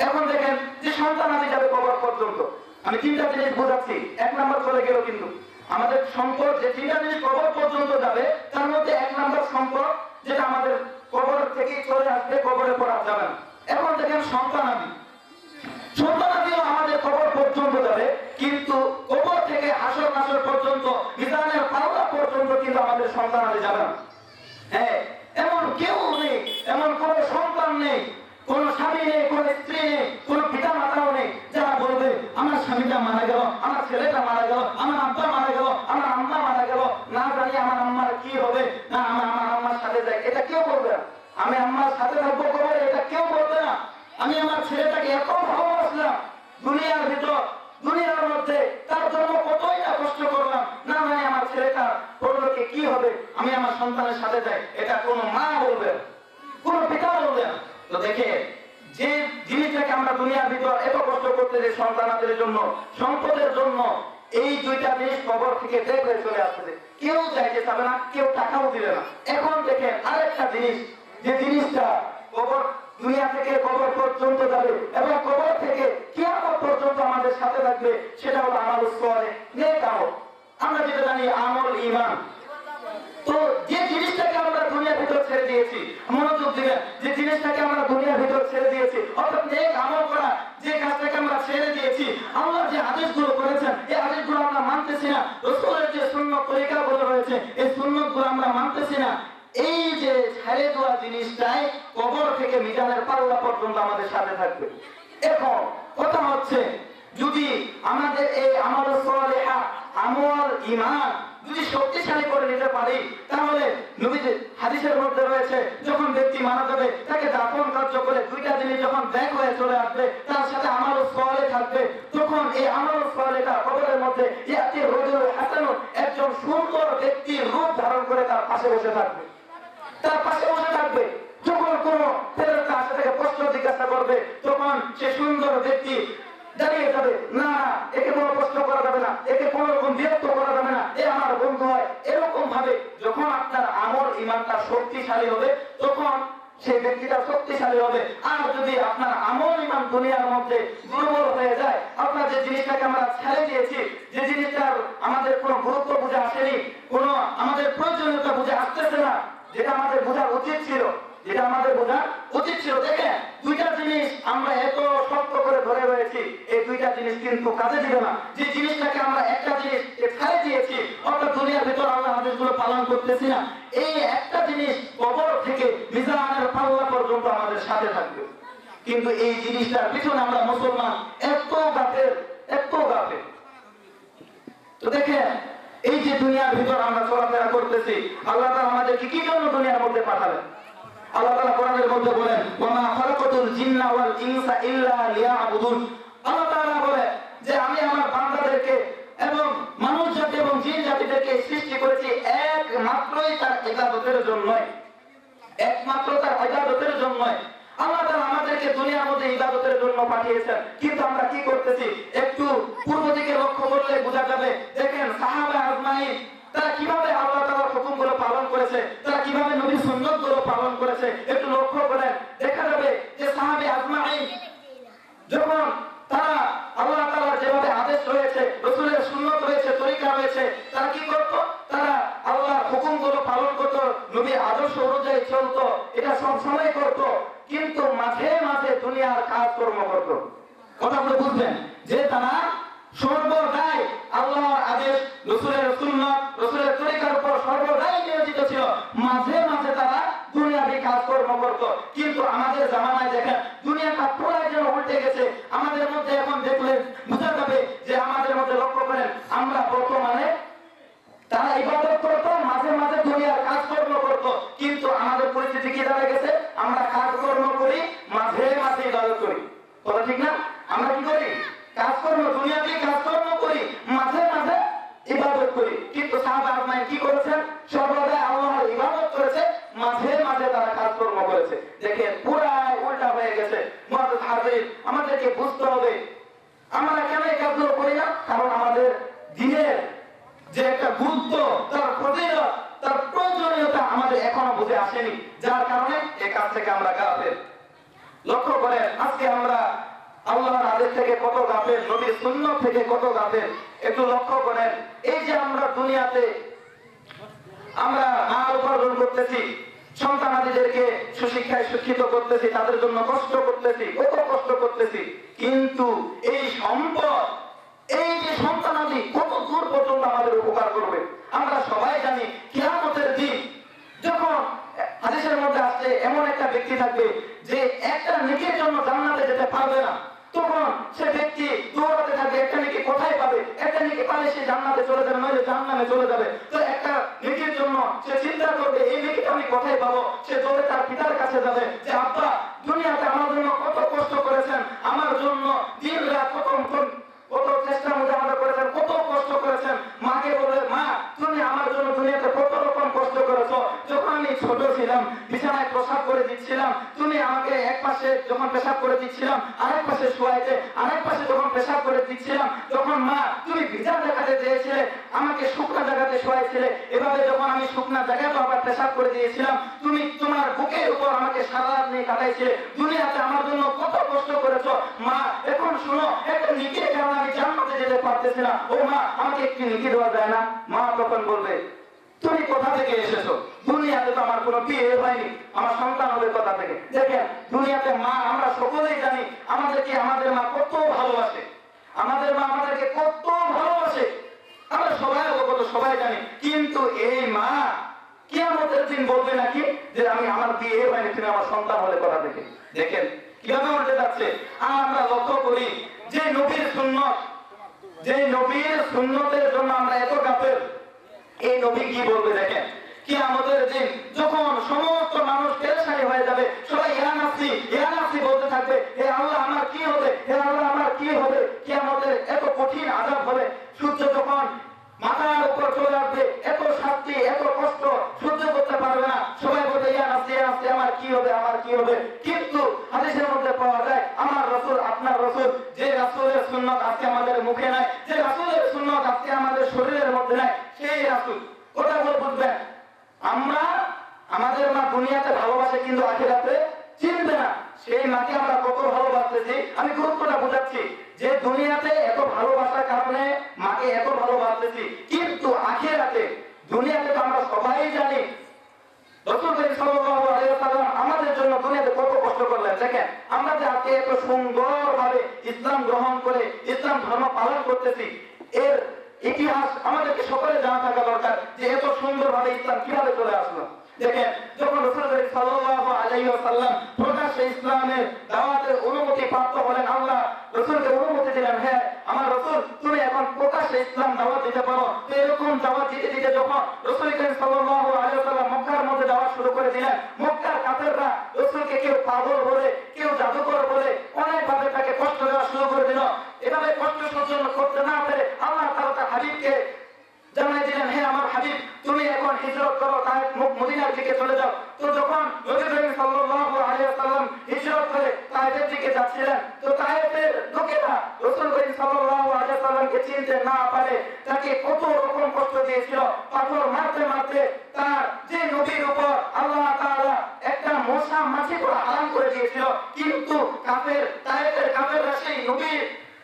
এখন দেখেন যে সন্তানাদি যাবে কবর পর্যন্ত, আমি তিনটা জিনিস বোঝাচ্ছি, এক নাম্বার চলে গেল, কিন্তু আমাদের সম্পদ যে তিনটা জিনিস কবর পর্যন্ত যাবে, তার মধ্যে এক নাম্বার সম্পদ যেটা আমাদের কবর থেকে চলে আসবে, কবরে পড়া যাবে না। এখন দেখেন সন্তানাদি, সন্তানাদিও আমাদের কবর পর্যন্ত যাবে, কিন্তু কবর থেকে হাসর নাসর পর্যন্ত, মিজানের পাল্লা পর্যন্ত কিন্তু আমাদের সন্তানাদি যাবে না। হ্যাঁ, এমন কেউ নেই, এমন কোন সন্তান নেই, কোন স্বামী নেই, কোন স্ত্রী নেই, কোন পিতা মাতাও নেই যারা বলবে আমার স্বামীটা মারা গেল, আমার ছেলেটা মারা গেল, আমার আব্বা মারা গেল, আমার আম্মা মারা গেল, না জানি আমার আম্মার কি হবে, না আমার আম্মার সাথে যাই, এটা কেউ বলবে না। আমি আম্মার সাথে থাকবো কবরে, এটা কেউ বলবে না। আমি আমার ছেলেটাকে এত ভালোবাসলাম, দুনিয়ার ভিতর, দুনিয়ার মধ্যে তার জন্য কতই না কষ্ট করলাম, না মানে আমার ছেলেটা পরলোকে কি হবে, আমি আমার সন্তানের সাথে যাই, এটা কোনো মা বলবে, কোনো পিতা বলবে না। তো দেখে যে জিনিসটাকে আমরা দুনিয়ার ভিতর এত কষ্ট করতে যে সন্তানাদের জন্য, সম্পদের জন্য, এই দুইটা জিনিস কবর থেকে দেখে চলে আসছে, কেউ চাইতে চাবে না, কেউ টাকাও দিবে না। এখন দেখেন আরেকটা জিনিস, যে জিনিসটা কবর, দুনিয়া থেকে কবর পর্যন্ত যাবে এবং কবর থেকে কিয়ামত পর্যন্ত আমাদের সাথে থাকবে, সেটা হলো আমাদের সওয়ালে নেক আমল। আমরা যেটা জানি আমল ঈমান। তো যে জিনিসটাকে আমরা দুনিয়ার ভিতর ছেড়ে দিয়েছি, মনোযোগ দিবেন, যে জিনিসটাকে আমরা দুনিয়ার ভিতর ছেড়ে দিয়েছি, অর্থাৎ নেক আমল করা যে কাজটাকে আমরা ছেড়ে দিয়েছি, আল্লাহ যে আদেশগুলো করেছেন এই আদেশগুলো আমরা মানতেছি না, রাসূলের যে সুন্নাত তরিকাগুলো রয়েছে এই সুন্নাতগুলো আমরা মানতেছি না, এই যে ছেড়ে দেওয়া জিনিসটাই কবর থেকে মিজানের পাল্লা পর্যন্ত আমাদের সাথে থাকবে। এখন কথা হচ্ছে, যদি আমাদের এই আমল সালেহা, আমল ঈমান যদি শক্তিশালী করে নিতে পারি, তাহলে নবীজির হাদিসের মধ্যে রয়েছে যখন ব্যক্তি মারা যাবে তাকে দাফন কার্য করে দুইটা জিনিস যখন ব্যাক হয়ে চলে আসবে, তার সাথে আমল সালেহ থাকবে, তখন এই আমল সালেহটা কবরের মধ্যে ইয়াতি রাজুল হাসান, একজন সুন্দর ব্যক্তির রূপ ধারণ করে তার পাশে বসে থাকবে, তার পাশে বসে থাকবে। যখন কোন ফেরেশতা আসে থেকে প্রশ্ন জিজ্ঞাসা করবে, তখন সে সুন্দর ব্যক্তি দাঁড়িয়ে যাবে, না একে কোনো প্রশ্ন করা যাবে না, একে কোনো রকম বিরক্ত করা যাবে না, এ আমার বন্ধু হয়। এরকম ভাবে যখন আপনার আমল ঈমানটা শক্তিশালী হবে, তখন সেই ব্যক্তিটা শক্তিশালী হবে। আর যদি আপনার আমল ঈমান দুনিয়ার মধ্যে দুর্বল হয়ে যায়, আপনার যে জিনিসটাকে আমরা ছেড়ে দিয়েছি, যে জিনিসটার আমাদের কোনো গুরুত্ব বুঝে আসেনি, কোনো আমাদের প্রয়োজনীয়তা বুঝে আসতেছে না, যেটা আমাদের বোঝা উচিত ছিল, যেটা আমাদের বোঝা উচিত ছিল। দেখেন দুইটা জিনিস আমরা এত শক্ত করে ধরে রয়েছি, এই দুইটা জিনিস কিন্তু কাজে দিবে না। যে জিনিসটাকে আমরা একটা জিনিস ছেড়ে দিয়েছি, অর্থাৎ দুনিয়ার ভিতর আল্লাহ আদেশগুলো পালন করতেছি না, এই একটা জিনিস কবর থেকে মিজানের পাল্লা পর্যন্ত আমাদের সাথে থাকবে। কিন্তু এই জিনিসটার পিছনে আমরা মুসলমান এত গাফেল, এত গাফেল। তো দেখেন এই যে দুনিয়ার ভিতর আমরা চলাফেরা করতেছি, আল্লাহ তাআলা আমাদেরকে কি জন্য দুনিয়ার মধ্যে পাঠালেন? আল্লাহ তাআলা কোরআনের মধ্যে বলেন, ওয়া মা খালাকাতুল জিন্না ওয়াল ইনসা ইল্লা লিয়াবুদুন। আল্লাহ তাআলা বলে যে আমি আমার বান্দাদেরকে এবং মানুষ জাতি এবং জিন জাতিদেরকে সৃষ্টি করেছি একমাত্রই তার ইবাদতের জন্য, একমাত্র তার ইবাদতের জন্য। আল্লাহ তাআলা আমাদেরকে দুনিয়ার মধ্যে ইবাদতের জন্য পাঠিয়েছেন, কিন্তু আমরা কি করতেছি? একটু পূর্ব দিকে লক্ষ্য করলে বোঝা যাবে। দেখেন সাহাবা আজমাইন তারা কিভাবে আল্লাহ তাআলার হুকুমগুলো পালন করেছে, তারা কিভাবে নবীর সুন্নাতগুলো পালন করেছে, একটু লক্ষ্য করেন। দেখা যাবে যে সাহাবী আজমাইন যখন তারা আল্লাহ তাআলার যেভাবে আদেশ রয়েছে, রাসূলের সুন্নাত রয়েছে, তরিকা রয়েছে, তারা কি করত? তারা আল্লাহর হুকুমগুলো পালন করত, নবীর আদর্শ অনুযায়ী চলত, এটা সব সময় করত, কিন্তু মাঝে মাঝে দুনিয়ার কাজকর্ম করত। কথাগুলো বুঝবেন যে তারা সর্বদাই আল্লাহর আদেশ, রাসূলের সুন্নাত, রাসূলের তরিকার উপর সর্বদাই নিয়োজিত ছিল, মাঝে মাঝে তারা দুনিয়াবি কাজকর্ম করত। কিন্তু আমাদের জামানায় দেখেন দুনিয়াটা পুরাই যেন উল্টে গেছে। আমাদের মধ্যে এখন দেখলেন বোঝা যাবে যে আমাদের মধ্যে লক্ষ্য করেন আমরা বর্তমানে তারা ইবাদত করতো, মাঝে মাঝে দুনিয়ার কাজকর্ম করতো, কিন্তু আমাদের পরিস্থিতি কি দাঁড়িয়ে গেছে? আমরা কাজকর্ম করি, মাঝে মাঝে ইবাদত করি। কথা ঠিক না? আমরা কি করি? কাজকর্ম, দুনিয়াতে কাজকর্ম করি, মাঝে মাঝে ইবাদত করি। কিন্তু সাহাবা আজমাইন কি করেছেন? সর্বদা আল্লাহর ইবাদত করেছে, মাঝে মাঝে তারা কাজকর্ম করেছে। দেখেন পুরা উল্টা হয়ে গেছে। মুআজ্জাজ হাজির, আমাদেরকে বুঝতে হবে আমরা কেন এই কাজগুলো করি না। কারণ আমাদের দিনের যে একটা গুরুত্ব, তার ফজিলত, তার প্রয়োজনীয়তা আমাদের এখনো বুঝে আসেনি, যার কারণে এই কাজ থেকে আমরা গাফেল। লক্ষ্য করেন আজকে আমরা আল্লাহর আদেশ থেকে কত গাফেল, নবীর সুন্নাত থেকে কত গাফেল। একটু লক্ষ্য করেন, এই যে আমরা দুনিয়াতে আমরা মাল উপার্জন করতেছি, সন্তানাদিদেরকে সুশিক্ষায় শিক্ষিত করতেছি, তাদের জন্য কষ্ট করতেছি, কত কষ্ট করতেছি, কিন্তু এই সম্পদ, এই যে সন্তানাদি কত দূর পর্যন্ত আমাদের উপকার করবে? আমরা সবাই জানি কিয়ামতের দিন যখন হাদিসের মধ্যে আসছে এমন একটা ব্যক্তি থাকবে যে একটা নেকির জন্য জান্নাতে যেতে পারবে না, তখন সে ব্যক্তি দৌড়াতে থাকবে একটা নেকি কোথায় পাবে, একটা নেকি পালে সে জান্নাতে চলে যাবে, নইলে জাহান্নামে চলে যাবে। তো একটা নেকির জন্য সে চিন্তা করবে এই নেকিটা আমি কোথায় পাবো। সে দৌড়ে তার পিতার কাছে যাবে যে আব্বা, দুনিয়াতে আমার জন্য কত কষ্ট করেছেন, আমার জন্য দিন রাত কত চেষ্টা মুজাহাদা করেছেন, কত কষ্ট করেছেন। মাকে বলে, মা তুমি আমার জন্য দুনিয়াতে কত রকম কষ্ট করেছো। যখন আমি ছোট ছিলাম বিছানায় প্রসাব করে দিচ্ছিলাম, তুমি আমাকে এক পাশে যখন পেশাব করে দিচ্ছিলাম আরেক পাশে শোয়াইতে, আরেক পাশে যখন পেশাব করে দিচ্ছিলাম, যখন মা তুমি ভিজা জায়গাতে দিয়েছিলে আমাকে শুকনা জায়গাতে শোয়াইছিলে, এভাবে যখন আমি শুকনা জায়গাতে আবার পেশাব করে দিয়েছিলাম, তুমি তোমার বুকের উপর আমাকে সারা রাত নিয়ে কাটাইছিলে। দুনিয়াতে আমার জন্য কত কষ্ট করেছো মা, এখন শুনো একটা নিকের কারণে আমি জান্নাতে যেতে পারতেছি না, ও মা আমাকে একটি নেকি দেওয়া যায় না? মা তখন বলবে, তুমি কোথা থেকে এসেছো? দুনিয়াতে তো আমার কোনো বিয়ে হয়নি, আমার সন্তান হবে কোথা থেকে? দেখেন দুনিয়াতে মা, আমরা সকলেই জানি আমাদেরকে আমাদের মা কত ভালোবাসে, আমাদের মা আমাদেরকে কত ভালোবাসে, আমরা সবাই অবগত, সবাই জানি। কিন্তু এই মা কিয়ামতের দিন বলবে নাকি যে আমি আমার বিয়ে হয়নি, তুমি আমার সন্তান হলে কোথা থেকে? দেখেন কিভাবে উল্টে যাচ্ছে। আর আমরা লক্ষ্য করি যে নবীর সুন্নত, যে নবীর সুন্নতের জন্য আমরা এত গাফেল, এই নবী কি বলবে দেখেন। কিয়ামতের দিন যখন সমস্ত মানুষ পেরেশানি হয়ে যাবে, সবাই ইয়া নাফসি বলতে থাকবে, হে আল্লাহ আমার কি হবে, হে আল্লাহ আমার কি হবে। কিয়ামতের এত কঠিন আযাব হবে, সূর্য যখন মাথার উপর চলে আসবে, এত শাস্তি এত কষ্ট সহ্য করতে পারবে না, সবাই বলবে ইয়া নাফসি আমার কি হবে, আমার কি হবে। কিন্তু হাদিসের মধ্যে পাওয়া যায় আমার রাসূল, আপনার রাসূল, যে রাসূলের সুন্নাত আজকে আমাদের মুখে নাই, যে রাসূলের সুন্নাত আজকে আমাদের শরীরের মধ্যে নাই, সেই রাসূল। ওটা বলে বুঝবেন আমরা, আমাদের মা দুনিয়াতে ভালোবাসে কিন্তু আখিরাতে চিনবে না। সেই মাকে আমরা কত ভালোবাসতেছি, আমি গুরুত্বটা বুঝাচ্ছি যে দুনিয়াতে এত ভালোবাসার কারণে মাকে এত ভালোবাসতেছি, কিন্তু আখিরাতে, দুনিয়াতে তো আমরা সবাই জানি রাসূল সাল্লাল্লাহু আলাইহি ওয়াসাল্লাম আমাদের জন্য দুনিয়াতে কত কষ্ট করলেন। দেখেন আমরা যে আজকে এত সুন্দরভাবে ইসলাম গ্রহণ করে ইসলাম ধর্ম পালন করতেছি, এর ইতিহাস আমাদেরকে সকলে জানা থাকা দরকার যে এত সুন্দরভাবে ইসলাম কিভাবে চলে আসলো। দেখেন যখন রাসূল সাল্লাল্লাহু আলাইহি ওয়াসাল্লাম প্রকাশ্যে ইসলামের দাওয়াতের অনুমতি প্রাপ্ত হলেন, আল্লাহ রাসূলকে অনুমতি দিলেন, হ্যাঁ আমার রাসূল তুমি এখন প্রকাশ্যে ইসলাম দাওয়াত দিতে পারো। তো এরকম দাওয়াত দিতে দিতে যখন রাসূল সাল্লাল্লাহু আলাইহি ওয়াসাল্লাম মক্কার মধ্যে দাওয়াত শুরু করে দিলেন, মক্কার কাফেররা রাসূলকে কেউ পাগল বলে, কেউ জাদুকর বলে অনেকভাবে তাকে কষ্ট দেওয়া শুরু করে দিল। এভাবে কষ্ট সহ্য করতে না পেরে আল্লাহ তাআলা তার হাবিবকে জানাই দিলেন, হে আমার হাবিব তুমি এখন হিজরত করো, তায়েফ মদিনার দিকে চলে যাও। তো যখন নবী করিম সাল্লাল্লাহু আলাইহি ওয়াসাল্লাম হিজরত করে তায়েফের দিকে যাচ্ছিলেন, তো তায়েফের লোকেরা রাসূল করিম সাল্লাল্লাহু আলাইহি ওয়াসাল্লামকে চিনতে না পারে তাকে কত রকম কষ্ট দিয়েছিল, পাথর মারতে মারতে তার যে নবীর উপর আল্লাহ তাআলা একটা মশা মাছি করে হারাম করে দিয়েছিল। কিন্তু কাফের, তায়েফের কাফেররা সেই নবীর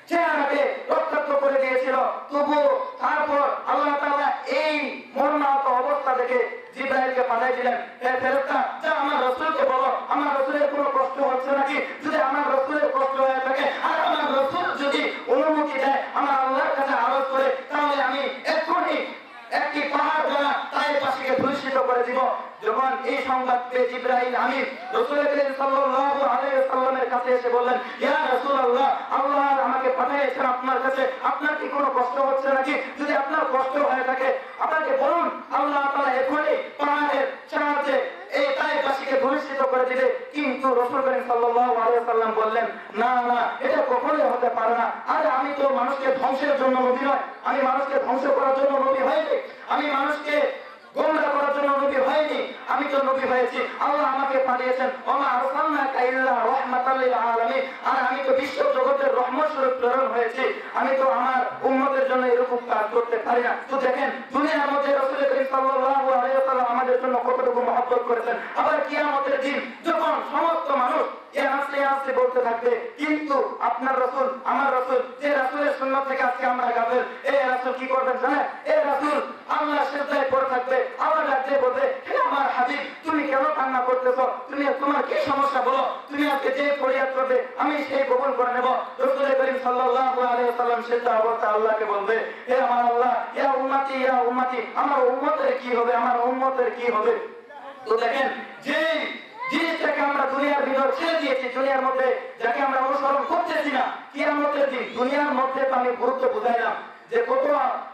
চেহারাকে রক্তাক্ত করে দিয়েছিল। তবু তারপর আল্লাহ তাআলা এই মর্মাহত অবস্থা দেখে জিবরাইলকে পাঠিয়ে দিলেন, হে ফেরেশতা যা আমার রাসূলকে বলো আমার রাসূলের কোনো কষ্ট হচ্ছে নাকি, যদি আমার রাসূলের কষ্ট হয়ে থাকে আর আমার রাসূল যদি অনুমতি দেয় আমার আল্লাহর কাছে আরজ করে, তাহলে আমি এক্ষুনি একটি পাহাড় দ্বারা তায়েফবাসীকে ধূলিসাৎ করে দিব। যখন এই সংবাদ পেয়ে জিবরাইল আমিন রাসূল করিম সাল্লাল্লাহু আলাইহি ওয়াসাল্লামের কাছে এসে বললেন, ইয়া রাসূলুল্লাহ আল্লাহ পাঠিয়েছেন আপনার কাছে, আপনার কি কোনো কষ্ট হচ্ছে নাকি? যদি আপনার কষ্ট হয়ে থাকে আপনাকে বলুন, আল্লাহ তাআলা এখনই পাহাড়ের সাহায্যে এই তায়েফবাসীকে ভূমিষ্ঠিত করে দিবে। কিন্তু রাসূল করিম সাল্লাল্লাহু আলাইহি ওয়াসাল্লাম বললেন, না না, এটা কখনোই হতে পারে না। আরে আমি তো মানুষকে ধ্বংসের জন্য নবী নয়, আমি মানুষকে ধ্বংস করার জন্য নবী হইনি, আমি মানুষকে গোমরাহ করার জন্য নবী হয়নি, আমি তো নবী হয়েছি, আল্লাহ আমাকে পাঠিয়েছেন, ওমা আরসালনাকা ইল্লা রাহমাতাল লিল আলামিন, আর আমি তো বিশ্ব জগতের রহমত স্বরূপ প্রেরণ হয়েছি, আমি তো আমার উম্মতের জন্য এরকম কাজ করতে পারি না। তো দেখেন দুনিয়ার মধ্যে রাসূল করিম সাল্লাল্লাহু আলাইহি ওয়াসাল্লাম আমাদের জন্য কতটুকু মহব্বত করেছেন। আবার কিয়ামতের দিন যখন সমস্ত মানুষ আসলে বলতে থাকবে, কিন্তু আপনার রাসূল, আমার রাসূল, যে রাসূলের সুন্নাত থেকে আজকে আমরা গাফেল, এই রাসূল কি করবেন জানেন? এই রাসূল আল্লাহ সিজদায় পড়ে থাকবে, আল্লাহ ডাকতে বলবে, হে আমার হাবিব, তুমি কেন কান্না করতেছো? তুমি, তোমার কি সমস্যা বলো? তুমি আজকে যে ফরিয়াদ করবে আমি সেই কবুল করে নেব। রাসূল করিম সাল্লাল্লাহু আলাইহি ওয়াসাল্লাম সিজদা অবস্থায় আল্লাহকে বলবে, হে আমার আল্লাহ, ইয়া উম্মতি, ইয়া উম্মতি, আমার উম্মতের কি হবে, আমার উম্মতের কি হবে? তো দেখেন যে জিনিসটাকে আমরা দুনিয়ার ভিতর ছেড়ে দিয়েছি, দুনিয়ার মধ্যে যাকে আমরা অনুসরণ করতেছি না, কিয়ামতের দিন দুনিয়ার মধ্যে তো আমি গুরুত্ব বুঝাইলাম যে কত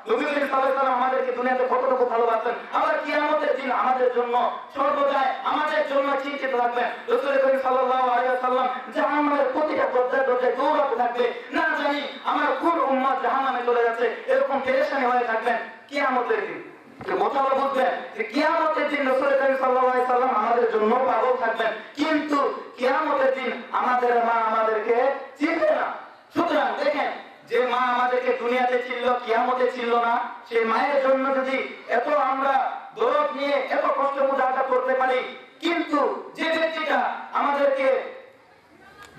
নবী করিম সাল্লাল্লাহু আলাইহি ওয়াসাল্লাম আমাদেরকে দুনিয়াতে কতটুকু ভালোবাসেন। আবার কিয়ামতের দিন আমাদের জন্য সর্বদাই আমাদের জন্য চিন্তিত থাকবেন। রাসূল করিম সাল্লাল্লাহু আলাইহি ওয়াসাল্লাম জাহান্নামের প্রতিটা দরজায় দরজায় দৌড়াতে থাকবে, না জানি আমার কোন উম্মত জাহান্নামে চলে যাচ্ছে, এরকম পেরেশানি হয়ে থাকবেন কিয়ামতের দিন। কথা হলো বুঝবেন যে কিয়ামতের দিন রাসূল করিম সাল্লাল্লাহু আলাইহি ওয়াসাল্লাম আমাদের জন্য পাগল থাকবেন, কিন্তু কিয়ামতের দিন আমাদের মা আমাদেরকে চিনবে না। সুতরাং দেখেন, যে মা আমাদেরকে দুনিয়াতে ছিল, কিয়ামতে ছিল না, সেই মায়ের জন্য যদি এত আমরা দরদ নিয়ে এত কষ্ট মুজাহাদা করতে পারি, কিন্তু যে ব্যক্তিটা আমাদেরকে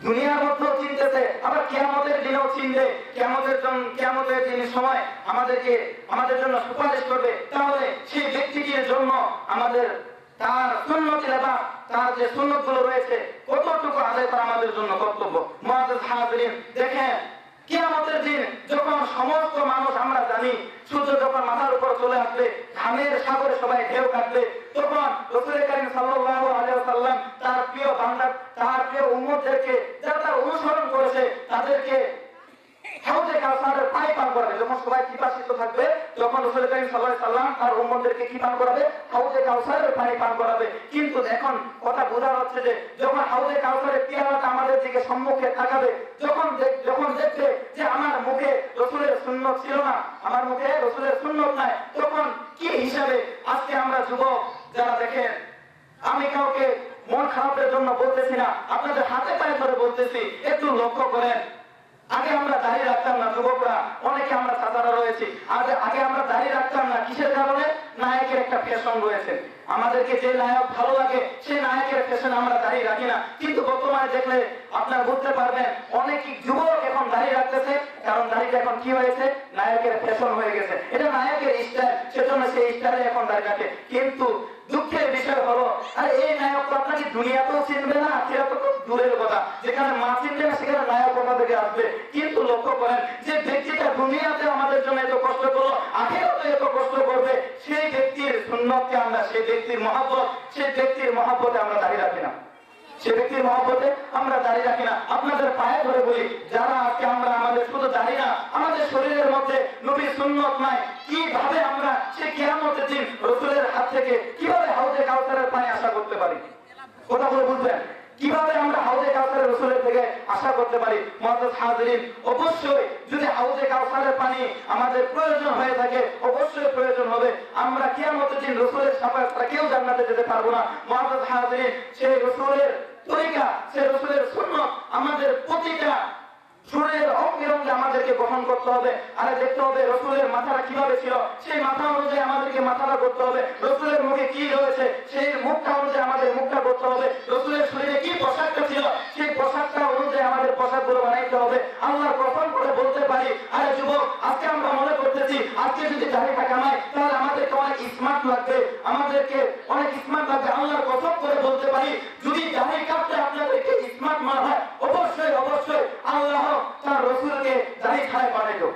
দুনিয়ার মধ্যেও চিনতেছে, আবার কিয়ামতের দিনেও চিনবে, কিয়ামতের দিনের সময় আমাদেরকে আমাদের জন্য সুপারিশ করবে, তাহলে সেই ব্যক্তিটির জন্য আমাদের তার সুন্নত বা তার যে সুন্নতগুলো রয়েছে কতটুকু আদায় করা আমাদের জন্য কর্তব্য। মুআজ্জাজ হাজিরিন, দেখেন কিয়ামতের দিন যখন সমস্ত মানুষ, আমরা জানি সূর্য যখন মাথার উপর চলে আসবে, ঘামের সাগরে সবাই ঢেউ কাটবে, তখন রাসূল করিম সাল্লাল্লাহু আলাইহি ওয়াসাল্লাম তার প্রিয় বান্দা, তার প্রিয় উম্মতদেরকে, যারা তার অনুসরণ করেছে, তাদেরকে হাউজে কাউসারের পানি পান করাবে। যখন সবাই পিপাসিত থাকবে, তখন রাসূল করিম সাল্লাল্লাহু আলাইহি ওয়াসাল্লাম তার উম্মতদেরকে কি পান করাবে? হাউজে কাউসারের পানি পান করাবে। কিন্তু এখন কথা বোঝা যাচ্ছে যে যখন হাউজে কাউসারের পেয়ালাটা আমাদের দিকে সম্মুখে তাকাবে, যখন দেখবে যে আমার মুখে রাসূলের সুন্নাত ছিল না, আমার মুখে রাসূলের সুন্নাত নাই, তখন কি হিসাবে আজকে আমরা যুবক যারা, দেখেন আমি কাউকে মন খারাপের জন্য বলতেছি না, আপনাদের হাতে পায়ে ধরে বলতেছি, একটু লক্ষ্য করেন। আগে আমরা দাঁড়িয়ে রাখতাম না, যুবকরা অনেকে আমরা সাদারা রয়েছি, আগে আমরা দাঁড়িয়ে রাখতাম না, কিসের কারণে? নায়কের একটা ফ্যাশন রয়েছে, আমাদেরকে যে নায়ক ভালো লাগে সেই নায়কের ফ্যাশন আমরা দাঁড়িয়ে রাখি না। কিন্তু বর্তমানে দেখলে আপনারা বুঝতে পারবেন অনেক যুবক এখন দাঁড়িয়ে রাখতেছে, কারণ দাঁড়িয়ে এখন কি হয়েছে? নায়কের ফ্যাশন হয়ে গেছে, এটা নায়কের স্টাইল, সেজন্য সেই স্টাইলে এখন দাঁড়িয়ে রাখে। কিন্তু দুঃখের বিষয় হলো, আরে এই নায়ক তো আপনাকে দুনিয়াতেও চিনবে না, সেটা তো খুব দূরের কথা, যেখানে মা চিনবে না সেখানে নায়ক কোথা থেকে আসবে? কিন্তু লক্ষ্য করেন, যে ব্যক্তিটা দুনিয়াতে আমাদের জন্য এত কষ্ট করলো, আখিরাতে এত কষ্ট করবে, সেই ব্যক্তির সুন্নতকে আমরা, সেই ব্যক্তির মহব্বত, সেই ব্যক্তির মহব্বতে আমরা দাঁড়িয়ে রাখি না, সে ব্যক্তির মহব্বতে আমরা দাঁড়িয়ে রাখি না। আপনাদের পায়ে ধরে বলি, যারা আজকে আমরা আমাদের শুধু দাঁড়িয়ে না, আমাদের শরীরের মধ্যে নবীর সুন্নত নাই, কিভাবে আমরা সে কিয়ামতের দিন রাসূলের হাত থেকে কিভাবে হাউজে কাউসারের পানি আশা করতে পারি? কথা বলে বুঝবেন, কিভাবে আমরা হাউজে কাউসারের রাসূলের থেকে আশা করতে পারি? মুআজ্জাজ হাজিরিন, অবশ্যই যদি হাউজে কাউসারের পানি আমাদের প্রয়োজন হয়ে থাকে, অবশ্যই প্রয়োজন হবে। আমরা কিয়ামতের দিন রাসূলের শাফায়াত ছাড়া কেউ জান্নাতে যেতে পারবো না। মুআজ্জাজ হাজিরিন, সেই রাসূলের তরিকা, সেই রাসূলের সুন্নাত আমাদের প্রতিটা শরীরের অঙ্গে অঙ্গে আমাদেরকে গ্রহণ করতে হবে। আরে দেখতে হবে রাসূলের মাথাটা কিভাবে ছিল, সেই মাথা অনুযায়ী আমাদেরকে মাথাটা করতে হবে। রাসূলের মুখে কি রয়েছে, সেই মুখটা অনুযায়ী আমাদের মুখটা করতে হবে। রাসূলের শরীরে কি পোশাকটা ছিল, সেই পোশাকটা অনুযায়ী আমাদের পোশাকগুলো বানাইতে হবে। আল্লাহর কসম করে বলতে পারি, আরে যুবক, আজকে আমরা মনে করতেছি আজকে যদি দাড়িটা কামাই তাহলে আমাদেরকে অনেক স্মার্ট লাগবে, আমাদেরকে অনেক স্মার্ট লাগবে। আল্লাহর কসম করে বলতে পারি, যদি দাড়ি কাটতে আপনাদেরকে স্মার্ট মনে হয়, অবশ্যই অবশ্যই আল্লাহ তার রাসূলকে দাড়ি ছাড়াই পাঠাইতো।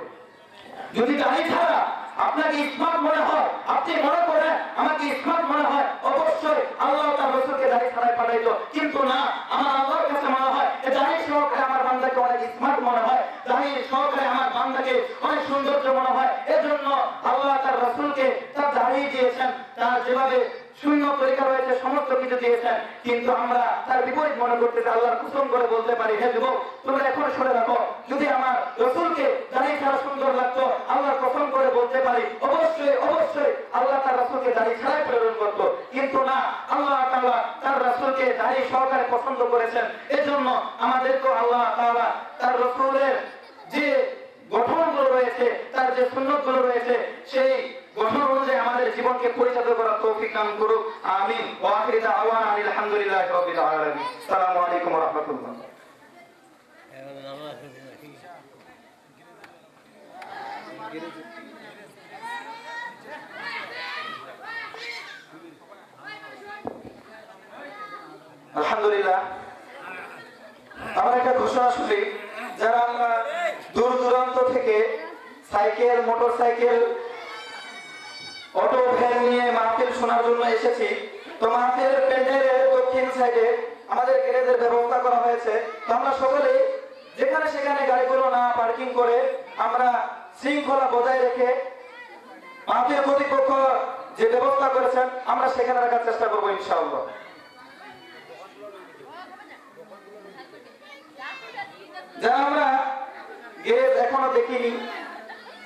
যদি দাড়ি ছাড়া আপনাকে স্মার্ট মনে হয়, আপনি মনে করেন আমাকে স্মার্ট মনে হয়, অবশ্যই আল্লাহ তার রাসূলকে দাড়ি ছাড়াই পাঠাইতো। কিন্তু না, আমার আল্লাহর কাছে মনে হয় দাড়ি সহকারে আমার বান্দাকে অনেক স্মার্ট মনে হয়। জাহির সহকারে আমার বান্দাকে অনেক সৌন্দর্য মনে হয়। এজন্য আল্লাহ তার রাসূলকে তার দাঁড়িয়ে দিয়েছেন, তার যেভাবে শূন্য তরিকা রয়েছে সমস্ত কিছু দিয়েছেন, কিন্তু আমরা তার বিপরীত মনে করতেছি। আল্লাহর কসম করে বলতে পারি, হে যুবক তোমরা এখন শুনে রাখো, যদি আমার রাসূলকে দাঁড়িয়ে ছাড়া সুন্দর লাগতো, আল্লাহর কসম করে বলতে পারি অবশ্যই অবশ্যই আল্লাহ তার রাসূলকে দাঁড়িয়ে ছাড়াই প্রেরণ করতো। কিন্তু না, আল্লাহ তাআলা তার রাসূলকে দাঁড়িয়ে সহকারে পছন্দ করেছেন। এজন্য আমাদেরকে আল্লাহ তাআলা তার রাসূলের যে গঠনগুলো রয়েছে, তার যে সুন্নতগুলো রয়েছে, সেই গঠন অনুযায়ী আমাদের জীবনকে পরিচালিত করার তৌফিক দান করুক। আমিন। ওয়া আখিরু দাওয়ানা আলহামদুলিল্লাহি রাব্বিল আলামিন। আসসালামু আলাইকুম ওয়া রাহমাতুল্লাহ। আলহামদুলিল্লাহ, আমরা একটা ঘোষণা শুনি, যারা আমরা দূর দূরান্ত থেকে সাইকেল, মোটরসাইকেল, অটো, ভ্যান নিয়ে মাহফিল শোনার জন্য এসেছি, তো মাহফিলের প্যান্ডেলের দক্ষিণ সাইডে আমাদের গ্যারেজের ব্যবস্থা করা হয়েছে। তো আমরা সকলেই যেখানে সেখানে গাড়িগুলো না পার্কিং করে আমরা শৃঙ্খলা বজায় রেখে মাহফিল কর্তৃপক্ষ যে ব্যবস্থা করেছেন আমরা সেখানে রাখার চেষ্টা করবো ইনশাআল্লাহ। যারা আমরা গ্যারেজ এখনো দেখিনি,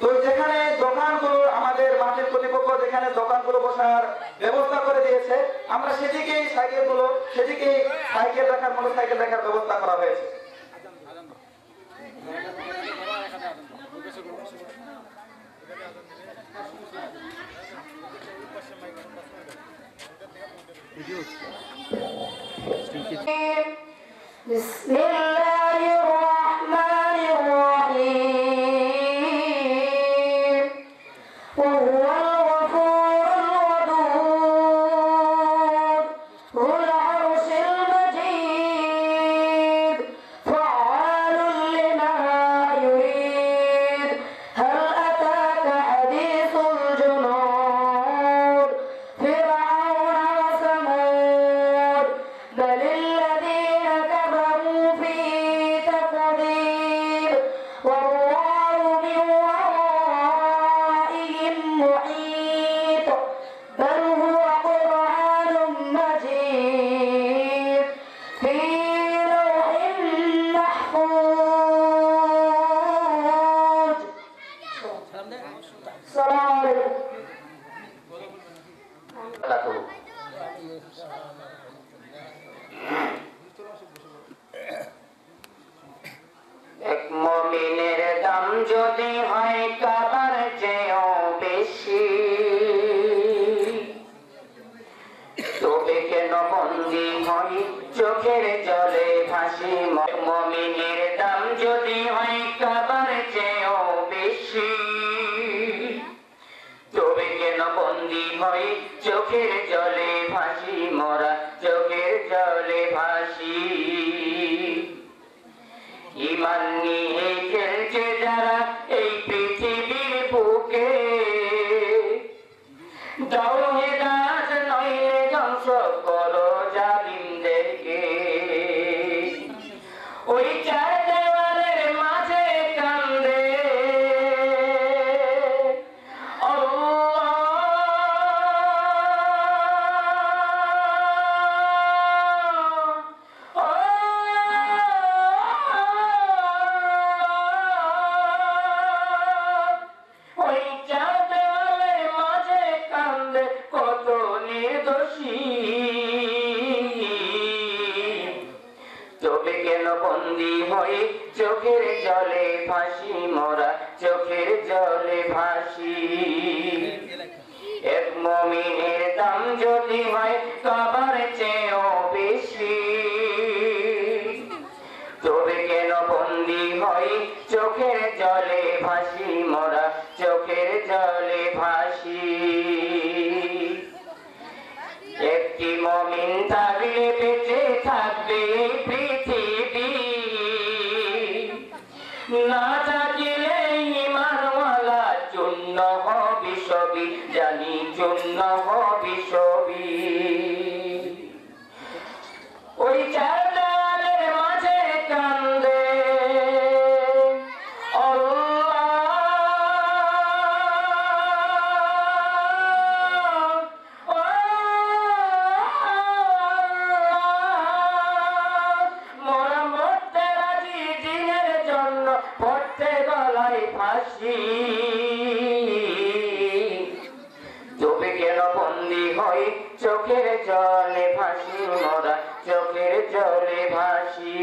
তো যেখানে দোকানগুলো আমাদের মাঠের কর্তৃপক্ষ যেখানে দোকানগুলো বসার ব্যবস্থা করে দিয়েছে, আমরা সেদিকেই সাইকেলগুলো, সেদিকেই সাইকেল রাখার, মোটরসাইকেল রাখার ব্যবস্থা করা হয়েছে। বিসমিল্লাহির রহমানির রহিম। ওয়াহুয়াল গফুরুল ওয়াদুদ যুল আরশিল মাজিদ ফাআলুল লিমা ইউরিদ। হাল আতাকা হাদিসুল জুনুদ ফিরআউন ওয়া সামুদ بل الذين كفروا في تقدير والله من ورائهم محيط بل هو قرآن مجيد في لوح محفوظ. السلام عليكم. এক মুমিনের দাম যদি হয় কাবার চেয়েও বেশি, তবে কেন বন্দী হই চোখের জলে ভাসি। মুমিনের দাম যদি হয় কাবার চেয়েও বেশি, তবে কেন বন্দী হই চোখের জলে ভাসি। মোরা চোখের জলে ভাসি। ঈমান নিয়ে খেলছে যারা এই পৃথিবীর বুকে, দাও হেদায়েত নইলে ধ্বংস করো জালিমদেরকে। ওই চার দেওয়ালের মাঝে কান্দে বন্দী হয়ে চোখের জলে ভাসি। মোরা চোখের জলে ভাসি। এক মুমিনের দাম যদি হয় কাবার চেয়েও বেশি, তবে কেন বন্দী হই চোখের জলে ভাসি। মোরা চোখের জলে ভাসি। একটি মুমিন থাকলে বেঁচে থাকবে পৃথিবী, না থাকিলে ঈমানওয়ালা চূন্য হবে সবই। জানি চূন্য হবে সবই। ওই চার দেওয়ালের মাঝে কান্দে গলায় ফাঁসি তবে কেন বন্দি হই চোখের জলে ভাসি মোরা চোখের জলে ভাসি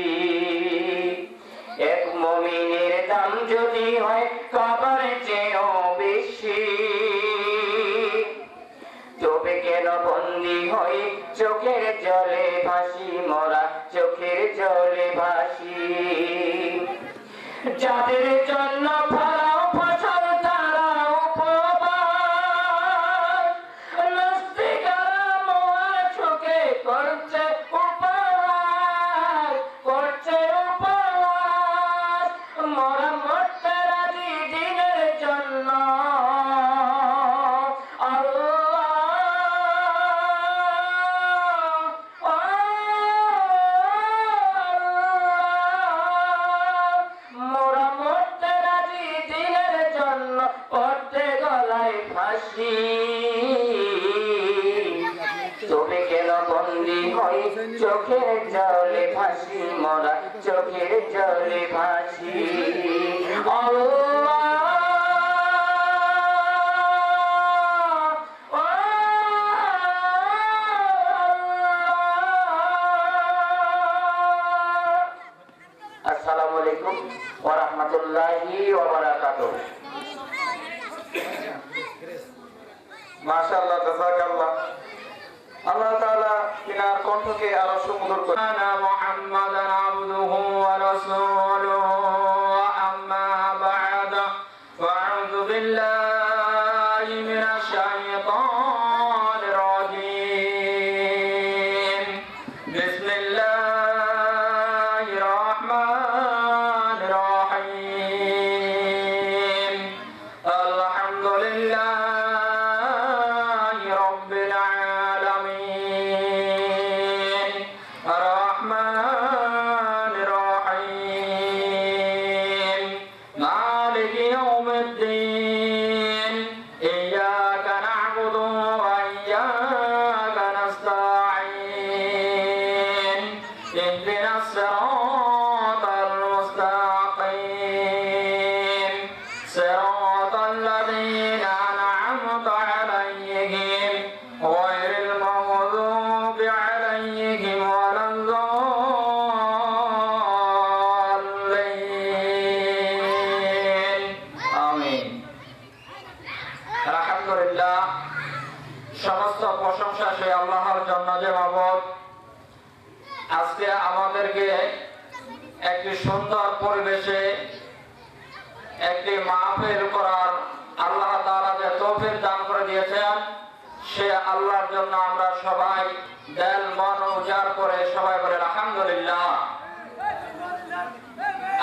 এক মুমিনের দাম যদি হয় কাবার চেয়েও বেশি তবে কেন বন্দি হই চোখের জলে ভাসি মোরা চোখের জলে ভাসি যাদের জন্য ফলাও ফসল তারা উপবাস নাস্তিকেরা মোয়া চোখে করছে উপহাস করছে উপহাস মোরা মরতে রাজি দিনের জন্য তবে কেন বন্দি হই চোখের জলে ভাসি মোরা চোখের জলে ভাসি আসসালামু আলাইকুম ওয়া রাহমাতুল্লাহি ওয়া বারাকাতুহু। মাশাআল্লাহ, জাযাকাল্লাহ। আল্লাহ তাআলা তিনার কণ্ঠকে আরো সুমধুর করে। আনা মুহাম্মাদান আবদুহু ওয়া রাসূলুহু আম্মা বা'দ ফাআউযু বিল্লাহি মিনাশ শাইতানির রাজীম। বিসমিল্লাহির রাহমানির রাহিম। আলহামদুলিল্লাহ صراط الذين أنعمت عليهم غير المغضوب عليهم ولا الضالين آمين আলহামদুলিল্লাহ। সমস্ত প্রশংসা সেই আল্লাহর জন্য যে মাবুদ আজকে আমাদেরকে একটি সুন্দর পরিবেশে একটি মাহফিল করার আল্লাহ তাআলা যে তৌফিক দান করে দিয়েছেন, সে আল্লাহর জন্য আমরা সবাই দিল মন উজাড় করে সবাই বলে আলহামদুলিল্লাহ।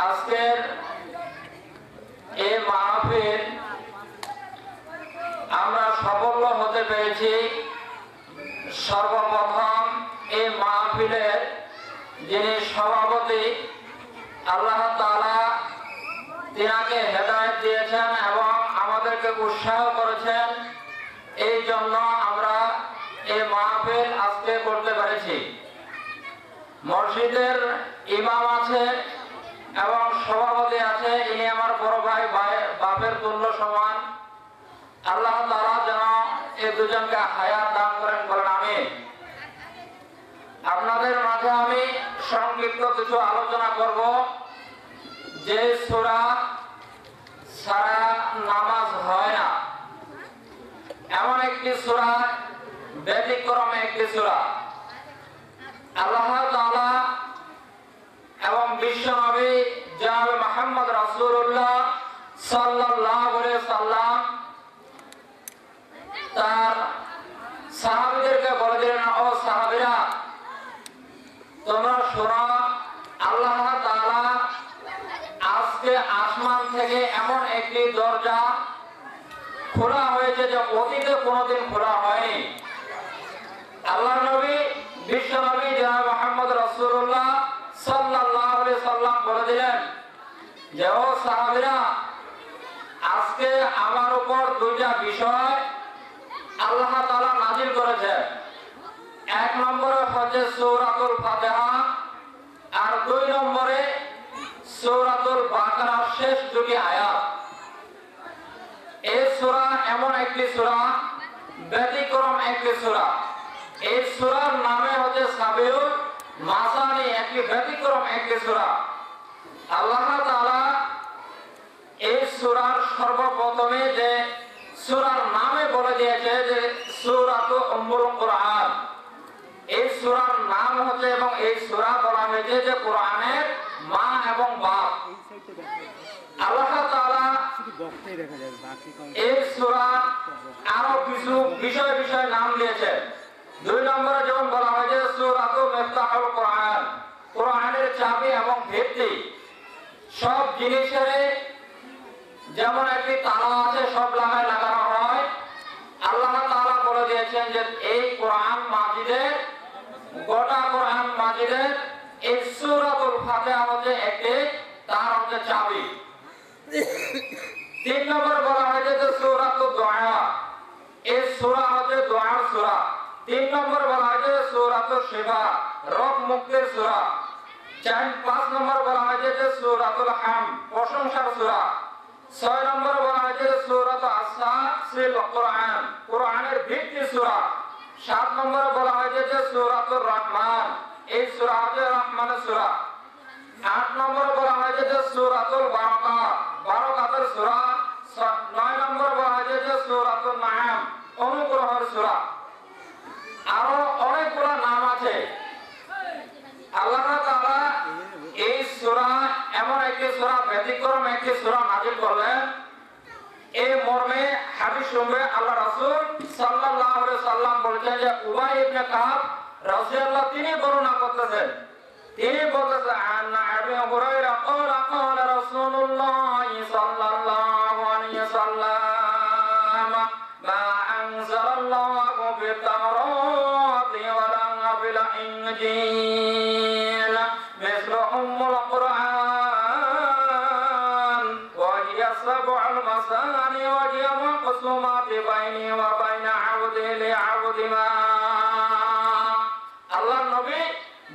আজকের এই মাহফিল আমরা সফল হতে পেরেছি। সর্বপ্রথম এই মাহফিলের যিনি সভাপতি আল্লাহ তাআলা তিনাকে হেদায়েত দিয়েছেন এবং আমাদেরকে উৎসাহ করেছেন, এই জন্য আমরা এই মাহফিল আজকে করতে পেরেছি। মসজিদের ইমাম আছে এবং সভাপতি আছে, ইনি আমার বড় ভাই, বাপের তুল্য সমান। আল্লাহ তাআলা যেন এই দুজনকে হায়াত দান করেন, বলেন আমিন। আপনাদের মাঝে আমি সংক্ষিপ্ত কিছু আলোচনা করব। যে সূরা সারা নামাজ হয় না এমন একটি সূরা, ব্যতিক্রমে একটি সূরা। আল্লাহ তাআলা এবং বিশ্ব নবী জনাব মুহাম্মদ রাসূলুল্লাহ সাল্লাল্লাহু আলাইহি সাল্লাম তার সাহাবীদেরকে বলে দিলেন, ও সাহাবীরা তোমরা শোনো, আল্লাহ তাআলা আজকে আসমান থেকে এমন একটি দরজা খোলা হয়েছে যে অতীতে কোনোদিন খোলা হয়নি। আল্লাহ নবী বিশ্ব নবী জনাব মুহাম্মদ রাসূলুল্লাহ সাল্লাল্লাহু আলাইহি সাল্লাম বলে দিলেন যে, ও সাহাবীরা আজকে আমার উপর দুইটা বিষয় আল্লাহ তাআলা নাযিল করেছেন। এক নম্বরে হচ্ছে সূরাতুল ফাতিহা, আর দুই নম্বরে সূরাতুল বাকারার শেষ দুটি আয়াত। এমন একটি সূরা, ব্যতিক্রম একটি সূরা। এই সূরার নামে হচ্ছে সাবিউল মাসানি, একটি ব্যতিক্রম একটি সূরা। আল্লাহ তাআলা এই সূরার সর্বপ্রথমে যে সূরার নামে বলে দিয়েছে যে সূরাতু উম্মুল কুরআন। এই সূরার নাম হচ্ছে এবং এই সূরা বলা হয়েছে যে কোরআনের মা এবং বাপ। আল্লাহ তাআলা এই সূরা আরো কিছু বিষয় নাম দিয়েছেন। 2 নম্বরে যেমন বলা হয়েছে সূরাতু মিফতাহুল কুরআন, কোরআনের চাবি এবং ভিত্তি। সব জিনিসের যেমন একটি তালা আছে, সব লাগায় লাগানো হয়। আল্লাহ তাআলা বলে দিয়েছেন যে এই কোরআন মাজিদের, গোটা কোরআন মাজিদের এই সূরাতুল ফাতিহা হচ্ছে একটি, তার হচ্ছে চাবি। 3 নম্বর বলা হয়েছে যে সূরাতুদ দুআ, এই সূরা হচ্ছে দোয়ার সূরা। 3 নম্বর বলা হয়েছে সূরাতুশ শিফা, রোগ মুক্তির সূরা। 5 নম্বর বলা হয়েছে যে সূরাতুল হাম, প্রশংসার সূরা। 6 নম্বর বলা হয়েছে সূরাতু আস-সাসিল কুরআন, কোরআনের ভিত্তি সূরা। 7 নম্বর বলা হয়েছে যে সূরাতুর রহমান, এই সূরা হচ্ছে রহমানের সূরা। 8 নম্বর বলা হয়েছে যে সূরাতুল বারাকা, বারাকাতের সূরা। 9 নম্বর বলা হয়েছে যে সূরাতুন নাম, অনুগ্রহের সূরা। আরো অনেকগুলো নাম আছে। আল্লাহ তাআলা এই সূরা এমন একটি সূরা, ব্যতিক্রম একটি সূরা নাযিল করলেন। এই মর্মে হাদিস শুনবে আল্লাহ রাসূল সাল্লাল্লাহু আলাইহি সাল্লাম বলেছেন যে উবাই ইবনে কাব রাদিয়াল্লাহু তিনি বর্ণনা করতেছেন, তিনি বলতেছেন আন্না আবি হুরায়রা ক্বালা ক্বালা রাসূলুল্লাহ সাল্লাল্লাহু আলাইহি সাল্লাম মা আনজালাল্লাহু বিত-তাওরাতি ওয়া লা বিল ইনজিল মিসলু উম্মুল কুরআন ওয়া হিয়া সাবউল মাসানি ওয়া হিয়া মাকসুমাতি বাইনি ওয়া বাইনা আবদি লিআবদি মা। আল্লাহর নবী,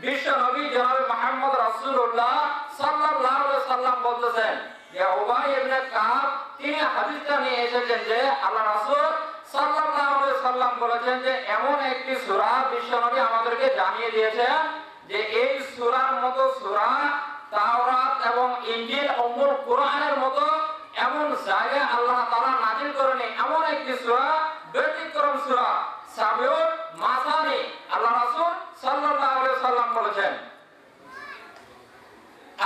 বিশ্ব নবী জনাব মুহাম্মদ রাসূলুল্লাহ সাল্লাল্লাহু আলাইহি সাল্লাম বলতেছেন যে উবাই ইবনে কাব তিনি হাদিসটা নিয়ে এসেছেন যে আল্লাহ রাসূল সাল্লাল্লাহু আলাইহি সাল্লাম বলেছেন যে এমন একটি সূরা বিশ্ব নবী আমাদেরকে জানিয়ে দিয়েছেন যে এই সূরার মতো সূরা তাওরাত এবং ইনজিল উম্মুল কুরআনের মতো এমন জায়গায় আল্লাহ তাআলা নাযিল করেনি। এমন একটি সূরা, ব্যতিক্রম সূরা, সাবিউল মাসানি, আল্লাহ রাসূল সাল্লাল্লাহু আলাইহি সাল্লাম বলেছেন।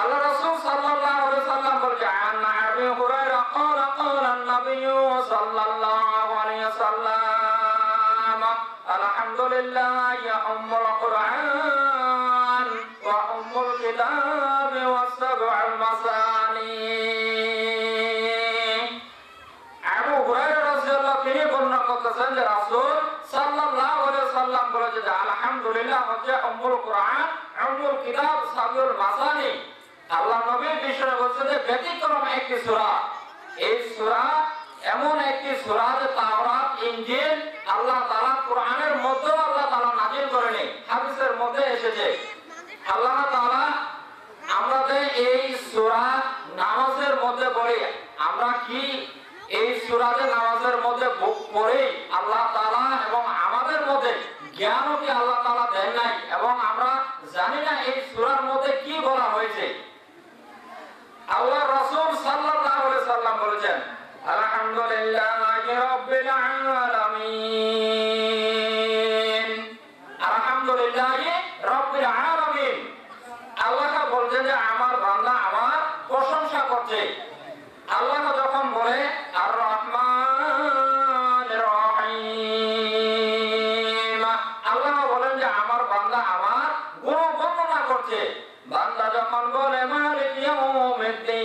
আল্লাহ রাসূল সাল্লাল্লাহু আলাইহি সাল্লাম বলেছেন আন্না আবি হুরায়রা ক্বালা ক্বালা an-nabiyyu সাল্লাল্লাহু আলাইহি সাল্লাম আলহামদুলিল্লাহি উম্মুল কুরআন ওয়া উম্মুল কিতাব ওয়া সাবউল মাসানি। আবু হুরায়রা রাদিয়াল্লাহু তিনি বর্ণনা করতেছেন যে রাসূল সাল্লাল্লাহু আলাইহি সাল্লাম বলেছেন যে আলহামদুলিল্লাহ হচ্ছে উম্মুল কুরআন, উম্মুল কিতাব, সাবউল মাসানি। আল্লাহ নবীর বিষয়ে বলছেন যে ব্যতিক্রম একটি সূরা। এই সূরা এমন একটি সূরা যে তাওরাত, ইনজিল আল্লাহ তাআলা কোরআনের মধ্যে আল্লাহ তাআলা নাযিল করেনি, হাদিসের মধ্যে এসেছে। আল্লাহ তাআলা আমাদের এই সূরা নামাজের মধ্যে পড়ি, আমরা কি এই সূরাতে নামাজের মধ্যে পড়ি আল্লাহ তাআলা এবং আমাদের মধ্যে জ্ঞানও কি আল্লাহ তাআলা দেন নাই এবং আমরা জানি না এই সূরার মধ্যে কি বলা হয়েছে। আল্লাহ রাসূল সাল্লাল্লাহু আলাইহি সাল্লাম বলেছেন আলহামদুলিল্লাহি রাব্বিল আলামিন, আলহামদুলিল্লাহি রাব্বিল আলামিন। আল্লাহ বলছেন যে আমার বান্দা আমার প্রশংসা করছে। আল্লাহ যখন বলে আর রহমানির রহিম, আল্লাহ বলেন যে আমার বান্দা আমার গুণ বর্ণনা করছে। বান্দা যখন বলে মালিক ইয়াউমিদ্দিন,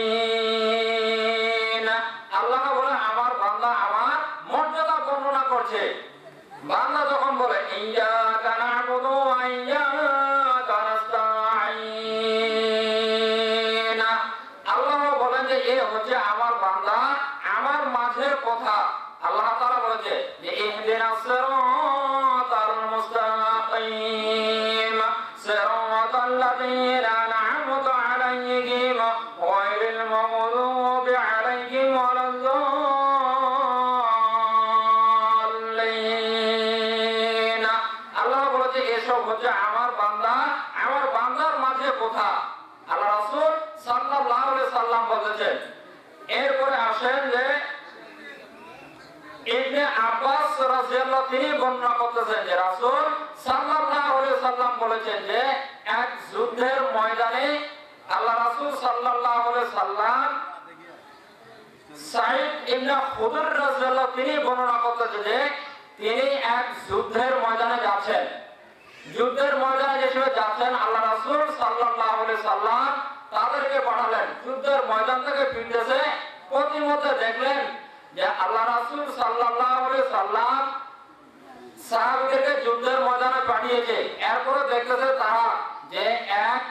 আল্লাহ বলে আমার বান্দা আমার মর্যাদা বর্ণনা আসেন যে ইবনে আব্বাস রাদিয়াল্লাহু তিনি বর্ণনা করতেছেন যে রাসূল সাল্লাল্লাহু আলাইহি সাল্লাম বলেছেন যে এক যুদ্ধের ময়দানে আল্লাহ রাসূল সাল্লাল্লাহু আলাইহি সাল্লাম সাঈদ ইবনে খুদর রাদিয়াল্লাহু তিনি বর্ণনা করতেছেন যে তিনি এক যুদ্ধের ময়দানে যাচ্ছেন। যুদ্ধের ময়দানে যে সময় যাচ্ছেন আল্লাহ রাসূল সাল্লাল্লাহু আলাইহি সাল্লাম তাদেরকে পাঠালেন। যুদ্ধের ময়দান থেকে ফিরতেছে প্রতিমধ্যে দেখলেন যে আল্লাহ রাসূল সাল্লাল্লাহু আলাইহি সাল্লাম সাহাবীদেরকে যুদ্ধের ময়দানে পাঠিয়েছে। এরপরে দেখতেছে তারা যে এক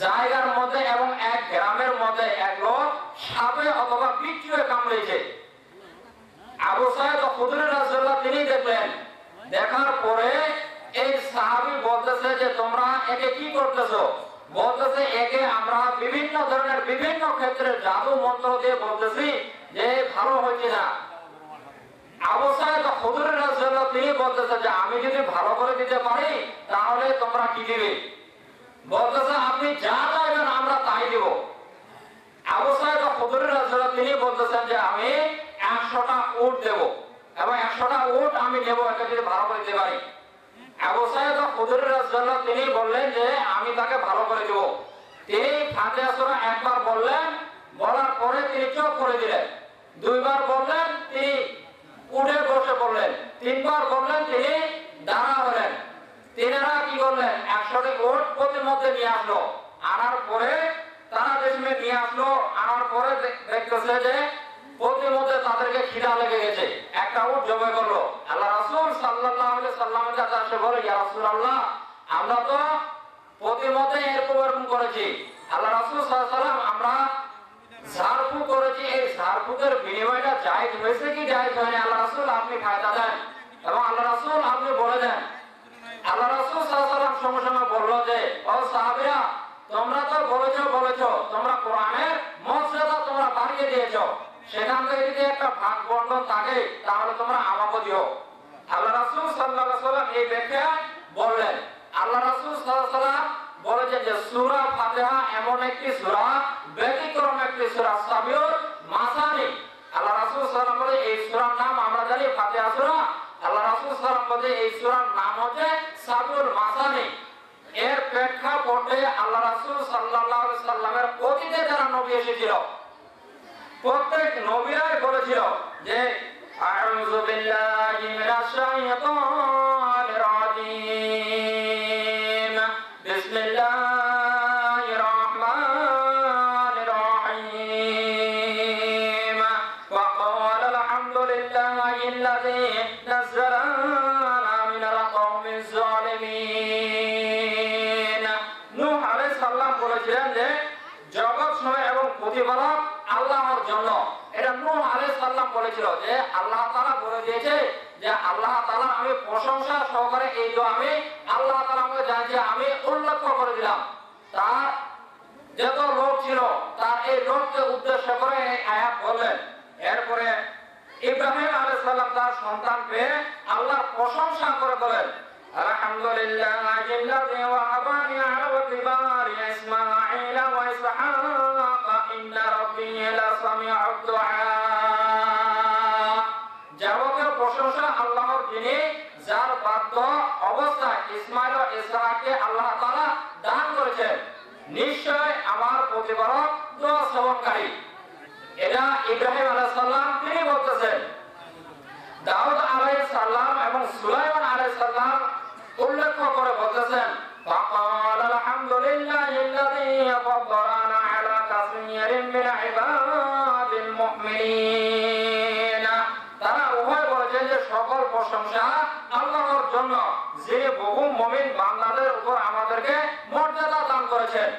জায়গার মধ্যে এবং এক গ্রামের মধ্যে এক লোক সাপে অথবা বিচ্ছুয়ে কামড়েছে। আবু সাঈদ খুদরী রাদিয়াল্লাহু তিনি দেখলেন। দেখার পরে এই সাহাবী বলতেছে যে তোমরা একে কি করতেছো? বলতেছে একে আমরা বিভিন্ন ধরনের বিভিন্ন ক্ষেত্রে জাদু মন্ত্র দিয়ে বলতেছি যে ভালো হচ্ছে না। আবু সাঈদ খুদরী রাদিয়াল্লাহু তিনি বলতেছে যে আমি যদি ভালো করে দিতে পারি তাহলে তোমরা কি দিবে? বলতেছে আপনি যা চাইবেন আমরা তাই দিব। আবু সাঈদ খুদরী রাদিয়াল্লাহু তিনি বলতেছেন যে আমি 100টা উট দেব এবং 100টা উট আমি নেব এটা যদি ভালো করে দিতে পারি। আবু সাঈদ খুদরী রাদিয়াল্লাহু তিনি বললেন যে আমি তাকে ভালো করে দেব। তিনি ফাতিহা সূরা একবার বললেন, বলার পরে তিনি চুপ করে দিলেন। দুইবার বললেন, তিনি উঠে বসে পড়লেন। তিনবার বললেন, তিনি দাঁড়া হলেন। তিনারা কি করলেন? 100টি উট প্রতিমধ্যে নিয়ে আসলো। আনার পরে তারা দেশমে নিয়ে আসলো। আনার পরে দেখতেছে যে প্রতিমধ্যে তাদেরকে খিদা লেগে গেছে। একটা উট জমে করলো। আল্লাহ রাসূল সাল্লাল্লাহু আলাইহি সাল্লামের কাছে এসে বলে, ইয়া রাসূলুল্লাহ, আমরা তো প্রতিমধ্যে এরকম করেছি। আল্লাহ রাসূল সাল্লাল্লাহু আলাইহি সাল্লাম আমরা ঝাড়ফু করেছি, এই ঝাড়ফুকের বিনিময়টা জায়েজ হয়েছে কি জায়েজ হয়নি? আল্লাহ রাসূল আপনি ফায়দা দেন এবং আল্লাহ রাসূল আপনি বলে দেন। আল্লাহ রাসূল সাল্লাল্লাহু আলাইহি সাল্লাম সঙ্গে সঙ্গে বলল যে ও সাহাবীরা, তোমরা তো বলেছো তোমরা কোরআনের মর্যাদা তোমরা বাড়িয়ে দিয়েছো, সেখান থেকে যদি একটা ভাগ বন্টন থাকে তাহলে তোমরা আমাকে দিও। আল্লাহ রাসূল সাল্লাল্লাহু আলাইহি সাল্লাম এই ব্যাখ্যা বললেন। আল্লাহ রাসূল সাল্লাল্লাহু আলাইহি সাল্লাম বলেছেন যে সূরা ফাতিহা এমন একটি সূরা, ব্যতিক্রম একটি সূরা, সাবিউল মাসানি। আল্লাহ রাসূল সাল্লাল্লাহু আলাইহি সাল্লাম বলে এই সূরার নাম আমরা জানি ফাতিহা সূরা। আল্লাহ রাসূল সাল্লাল্লাহু আলাইহি সাল্লাম বলে এই সূরার নাম হচ্ছে সাবিউল মাসানি। এর প্রেক্ষাপটে আল্লাহ রাসূল সাল্লাল্লাহু আলাইহি সাল্লামের অতীতে যারা নবী এসেছিল প্রত্যেক নবীরাই বলেছিল যে আউযু বিল্লাহি মিনাশ শাইতানির রাজীম, বিসমিল্লাহির রহমানির রহিম, ওয়া ক্বালা আলহামদুলিল্লাহিল্লাযী নাযালা আলা মিনাল কওমিজ জালিমিন। নূহ আলাইহিস সালাম বলেছিলেন যে জগৎ সময় এবং প্রতিপালক আল্লাহর জন্য। এটা নূহ আলাইহিস সালাম বলেছিল যে আল্লাহ তাআলা বলে দিয়েছে যে আল্লাহ তাআলা আমি প্রশংসা সহকারে এই দোয়া আমি আল্লাহ তাআলা আমাকে জানিয়ে আমি উল্লেখ করে দিলাম। তার যত লোক ছিল তার এই লোককে উদ্দেশ্য করে এই আয়াত বললেন। এরপরে ইব্রাহিম আলাইহিস সালাম তার সন্তান পেয়ে আল্লাহর প্রশংসা করে বলেন, আলহামদুলিল্লাহিল্লাযী ওয়াহাবানি আলা কিবারি ইসমাঈল ওয়া ইসহাক ইন্না রাব্বী লাসামিউদ দুআ। যাবতীয় প্রশংসা আল্লাহর, যিনি যার বাধ্য অবস্থায় ইসমাঈল ও ইসহাককে আল্লাহ তাআলা দান করেছেন। নিশ্চয় আমার প্রতিপালক দোয়া শ্রবণকারী। এটা ইব্রাহিম আলাইহিস সালাম তিনি বলতেছেন। দাউদ আলাইহিস সালাম এবং সুলাইমান আলাইহিস সালাম উল্লেখ করে বলতেছেন, ফাকাল আলহামদুলিল্লাহিল্লাযী ফাদ্দালানা আলা কাসীরিন মিন ইবাদিল মুমিনিন। তারা উভয় বলেছেন যে সকল প্রশংসা আল্লাহর জন্য, যিনি বহু মুমিন বান্দাদের উপর আমাদেরকে মর্যাদা দান করেছেন।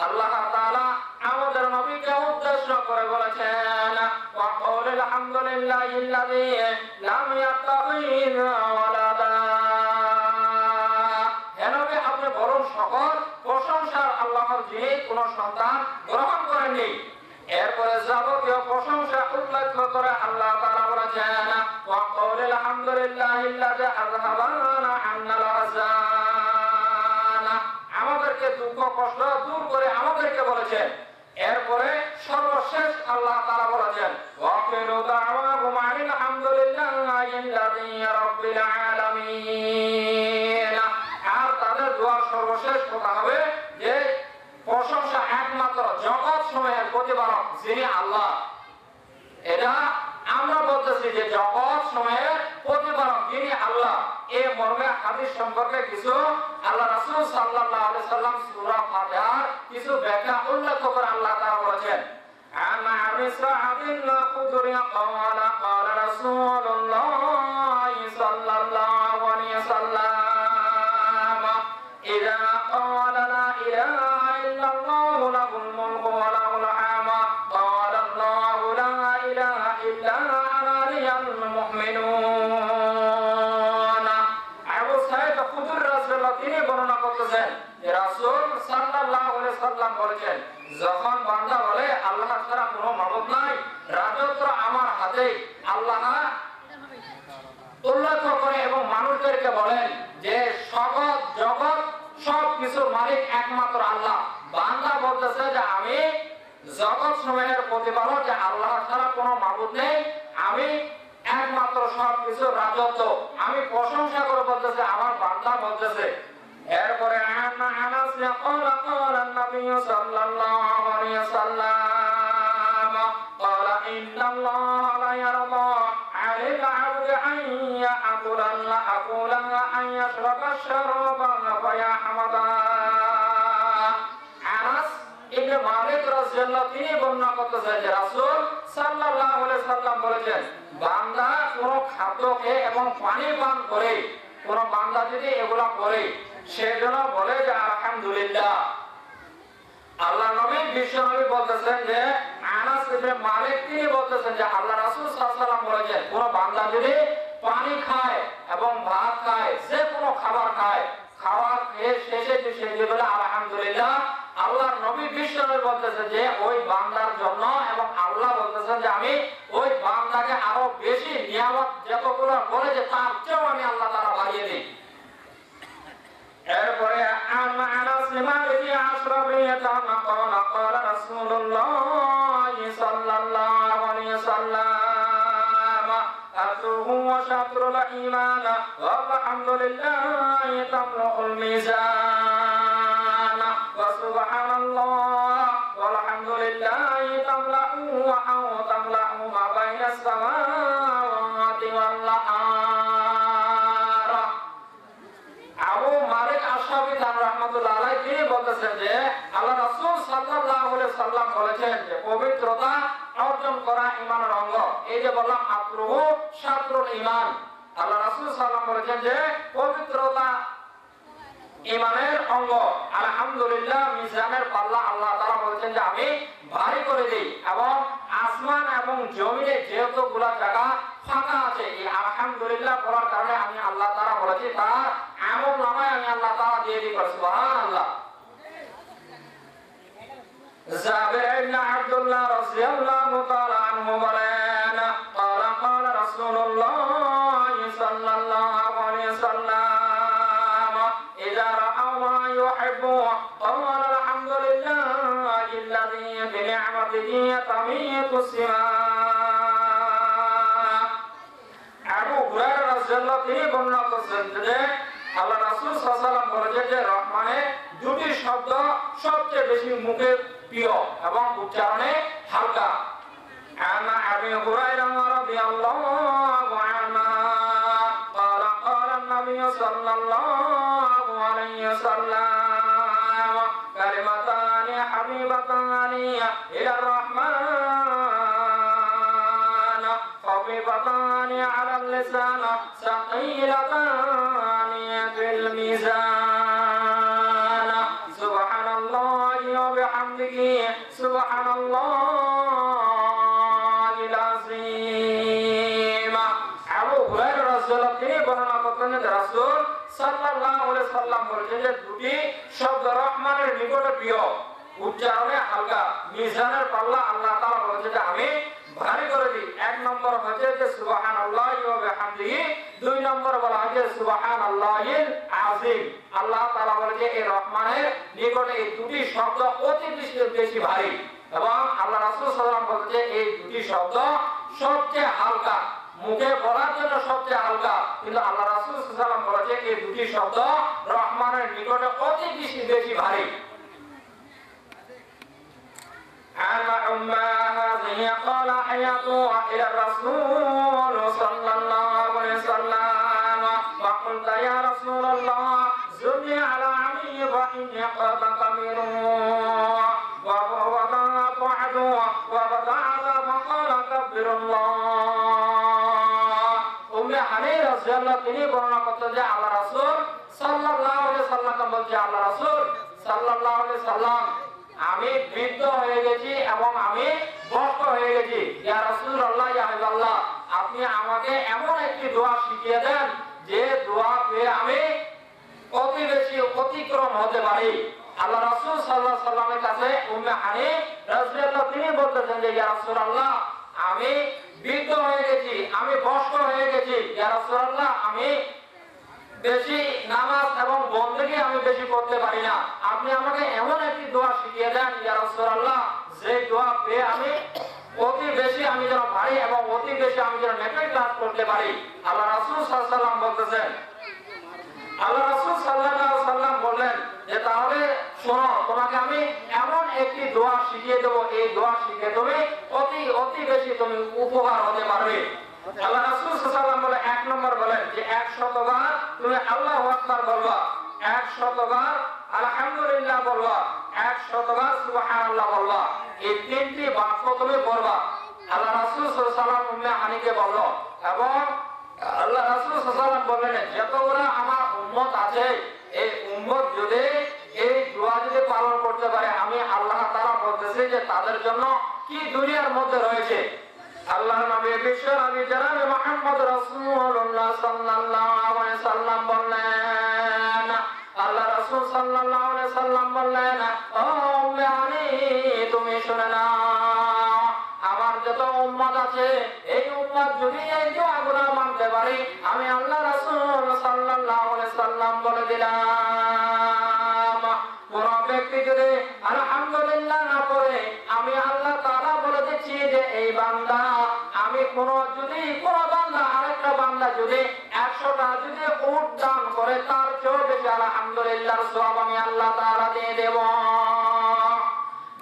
আল্লাহ তাআলা আমাদের নবীকে উদ্দেশ্য করে বলেছেন, ওয়া ক্বাল আলহামদুলিল্লাহিল্লাযী লাম ইয়াত্তাখিয ওয়ালাদা। হে নবী, আপনি বলুন সকল প্রশংসা আল্লাহর, যিনি কোনো সন্তান গ্রহণ করেননি। এরপরে যাবতীয় প্রশংসা উল্লেখ করে আল্লাহ তাআলা বলেছেন, ওয়া ক্বাল আলহামদুলিল্লাহিল্লাযী আযহাবা আন্নাল আহজান। আমাদেরকে দুঃখ কষ্ট দূর করে আমাদেরকে বলেছেন। এরপরে সর্বশেষ আল্লাহ তাআলা বলেছেন ওয়াকিলু দাওয়াহুম আলহামদুলিল্লাহি রাব্বিল আলামিন। আর তাদের দোয়ার সর্বশেষ কথা হবে যে প্রশংসা একমাত্র জগৎ সমূহের প্রতিপালক যিনি আল্লাহ। এটা আমরা বলতেছি যে জগৎ সমূহের প্রতিপালক যিনি আল্লাহ। এই মর্মে হাদিস সম্পর্কে কিছু আল্লাহ রাসূল সাল্লাল্লাহু আলাইহি সাল্লাম সূরা ফাতিহার কিছু ব্যাখ্যা উল্লেখ করে আল্লাহ তাআলা বলেছেন عن أبي سعيد الخدري قال قال رسول الله صلى الله عليه وسلم إذا قال لا إله إلا الله له الملك وله الحمد قال الله لا إله إلا أنا لي المؤمنون। আবু সাঈদ খুদরি রাদিয়াল্লাহু তিনি বর্ণনা করতেছেন যে রাসূল সাল্লাল্লাহু আলাইহি সাল্লাম বলেছেন যখন বান্দা বলে আল্লাহ ছাড়া কোনো মাবুদ নাই, রাজত্ব আমার হাতে, আল্লাহ উল্লেখ করে এবং মানুষদেরকে বলেন যে জগৎ সব কিছুর মালিক একমাত্র আল্লাহ। বান্দা বলতেছে যে আমি জগৎ সমূহের প্রতিপালক, যে আল্লাহ ছাড়া কোনো মাবুদ নেই, আমি একমাত্র সব কিছুর রাজত্ব, আমি প্রশংসা করে বলতেছে আমার বান্দা বলতেছে। এরপরে আনাস قال قال النبي صلى الله عليه وسلم قال إن الله لا يرضى عن العبد أن يأكل أن يشرب الشراب فيحمد। আনাস ইবনে মালিক রাদিয়াল্লাহু তিনি বর্ণনা করতেছেন যে রাসূল সাল্লাল্লাহু আলাইহি সাল্লাম বলেছেন বান্দা কোন খাদ্য খেয়ে এবং পানি পান করে, কোন বান্দা যদি এগুলা করে সেজন্য বলে যে আলহামদুলিল্লাহ। আল্লাহ নবী বিশ্ব নবী বলতেছেন যে আনাস ইবনে মালিক তিনি বলতেছেন যে আল্লাহ রাসূল সাল্লাল্লাহু আলাইহি ওয়াসাল্লাম বলেছেন কোন বান্দা যদি পানি খায় এবং ভাত খায়, যে কোনো খাবার খায়, খাওয়ার খেয়ে শেষে যে সে বলে আলহামদুলিল্লাহ, আল্লাহর নবী বিশ্ব নবী বলতেছেন যে ওই বান্দার জন্য এবং আল্লাহ বলতেছেন যে আমি ওই বান্দাকে আরো বেশি নিয়ামত যতগুলো বলে যে তার চেয়েও আমি আল্লাহ তাআলা বাড়িয়ে দিই। এরপরে আনাস মালিকি আশরাফিয়াতান قال قال رسول الله صلى الله عليه وسلم أتوه وشطر الإيمان والحمد لله تملأ الميزان وسبحان الله والحمد لله تملأ أو تملأ ما بين السماوات والأرض। আবু মালিক আশরাফি রাহমাতুল্লাহ আলাইহি তিনি বলতেছেন যে আল্লাহ রাসূল সাল্লাল্লাহু আলাইহি সাল্লাম বলেছেন যে পবিত্রতা অর্জন করা ঈমানের অঙ্গ। এই যে বললাম আত্রুহু শাতরুল ঈমান, আল্লাহ রাসূল সাল্লাল্লাহু আলাইহি বলেছেন যে পবিত্রতা ঈমানের অঙ্গ। আলহামদুলিল্লাহ মিজানের পাল্লা আল্লাহ তাআলা বলেছেন যে আমি ভারী করে দেই, এবং আসমান এবং জমিনে যতগুলা জায়গা ফাঁকা আছে এই আলহামদুলিল্লাহ বলার কারণে আমি আল্লাহ তাআলা বলেছি তার আমল নামায় আমি আল্লাহ তাআলা দিয়ে দিই। সুবহানাল্লাহ। জাবির ইবনে আব্দুল্লাহ রাদিয়াল্লাহু তাআলা আনহু বলেন قال قال رسول الله صلى الله عليه وسلم إذا رأوا ما يحبون قال الحمد لله الذي بنعمته تميت السماء। আবু হুরায়রা রাদিয়াল্লাহু তিনি বর্ণনা করেছেন যে আল্লাহ রাসূল সাল্লাল্লাহু আলাইহি ওয়াসাল্লাম বলেছেন যে রহমানের দুটি শব্দ সবচেয়ে বেশি মুখে প্রিয় এবং উচ্চারণে হালকা। আনা আবি হুরায়রা রাদিয়াল্লাহু আনহু قال قال النبي صلى الله عليه وسلم كلمتان حبيبتان إلى الرحمن خفيفتان على اللسان ثقيلتان في الميزان سبحان الله وبحمده سبحان الله العظيم। আবু হুরায়রা রাদিয়াল্লাহু তিনি বর্ণনা করতেন যে রাসূল সাল্লাল্লাহু আলাইহি সাল্লাম বলেছেন যে দুটি শব্দ রহমানের নিকটে প্রিয়, উচ্চারণে হালকা, মিজানের পাল্লা আল্লাহ তাআলা বলেছেন যে আমি ভারী করে দিই। এক নম্বর হচ্ছে যে সুবহানাল্লাহি ওয়া বিহামদিহি, দুই নম্বর বলা হচ্ছে সুবহানাল্লাহিল আযীম। আল্লাহ তাআলা বলেন যে এই রহমানের নিকটে এই দুটি শব্দ অতি বেশি ভারী। এবং আল্লাহ রাসূল সাল্লাল্লাহু আলাইহি ওয়াসাল্লাম বলেছে এই দুটি শব্দ সবচেয়ে হালকা, মুখে বলার জন্য সবচেয়ে হালকা, কিন্তু আল্লাহ রাসূল সাল্লাল্লাহু আলাইহি ওয়াসাল্লাম বলেছে এই দুটি শব্দ রহমানের নিকটে অতি বেশি ভারী। عن أم هذه قال حياتها إلى الرسول صلى الله عليه وسلم فقلت يا رسول الله زدني على عمي فإني قد كبير ووضعت عدو ووضعت فقال كبر الله أم হানি রাদিয়াল্লাহু তিনি বর্ণনা করতেন যে আল্লাহ রাসূল সাল্লাল্লাহু আলাইহি ওয়াসাল্লাম বলছে আল্লাহ রাসূল সাল্লাল্লাহু আলাইহি ওয়াসাল্লাম আমি বৃদ্ধ হয়ে গেছি এবং আমি বয়স্ক হয়ে গেছি, ইয়া রাসূলুল্লাহ ইয়া হাবিবাল্লাহ আপনি আমাকে এমন একটি দোয়া শিখিয়ে দেন যে দোয়া পেয়ে আমি অতি বেশি অতিক্রম হতে পারি। আল্লাহ রাসূল সাল্লাল্লাহু আলাইহি ওয়াসাল্লামের কাছে উম্মে হানি রাদিয়াল্লাহু তিনি বলতেছেন যে ইয়া রাসূলুল্লাহ আমি বৃদ্ধ হয়ে গেছি, আমি বয়স্ক হয়ে গেছি, ইয়া রাসূলুল্লাহ আমি বেশি নামাজ এবং বন্দেগী আমি বেশি করতে পারি না, আপনি আমাকে এমন একটি দোয়া শিখিয়ে দেন ইয়া রাসূলুল্লাহ যে দোয়া পেয়ে আমি অতি বেশি আমি যেন পারি এবং অতি বেশি আমি যেন নেফিল কাজ করতে পারি। আল্লাহ রাসূল সাল্লাল্লাহু আলাইহি ওয়াসাল্লাম বলতেছেন, আল্লাহ রাসূল সাল্লাল্লাহু আলাইহি ওয়াসাল্লাম বললেন যে তাহলে শোনো তোমাকে আমি এমন একটি দোয়া শিখিয়ে দেব, এই দোয়া শিখে তুমি অতি বেশি তুমি উপকার হতে পারবে। আল্লাহ রাসূল সাল্লাল্লাহু আলাইহি ওয়াসাল্লাম বলে এক নম্বর বলেন যে 100 বার তুমি আল্লাহু আকবার বলবা, 100 বার আলহামদুলিল্লাহ বলবা, 100 বার সুবহানাল্লাহ বলবা, এই তিনটি বাক্য তুমি পড়বা। আল্লাহ রাসূল সাল্লাল্লাহু আলাইহি ওয়াসাল্লাম উম্মে হানিকে বলল এবং আল্লাহ রাসূল সাল্লাল্লাহু আলাইহি ওয়াসাল্লাম বললেন যতগুলো আমার উম্মত আছে এই উম্মত যদি এই দোয়া যদি পালন করতে পারে আমি আল্লাহ তাআলা বলতেছি যে তাদের জন্য কি দুনিয়ার মধ্যে রয়েছে। আল্লাহর নবী বিশ্ব নবী জনাবে মুহাম্মদ রাসূলুল্লাহ সাল্লাল্লাহু আলাইহি সাল্লাম বললেন, আল্লাহ রাসূল সাল্লাল্লাহু আলাইহি সাল্লাম বললেন ও উম্মে হানি তুমি শুনে নাও আমার যত উম্মত আছে এই উম্মত যদি এই দোয়াগুলো মানতে পারে আমি আল্লাহ রাসূল সাল্লাল্লাহু আলাইহি সাল্লাম বলে দিলাম কোন ব্যক্তি যদি আলহামদুলিল্লাহ না পড়ে আমি আল্লাহ তাআলা বলে দিচ্ছি যে এই বান্দা আমি কোন বান্দা আরেকটা বান্দা যদি 100টা যদি উট দান করে তার চেয়ে বেশি আলহামদুলিল্লাহর সওয়াব আমি আল্লাহ তাআলা দিয়ে দেব।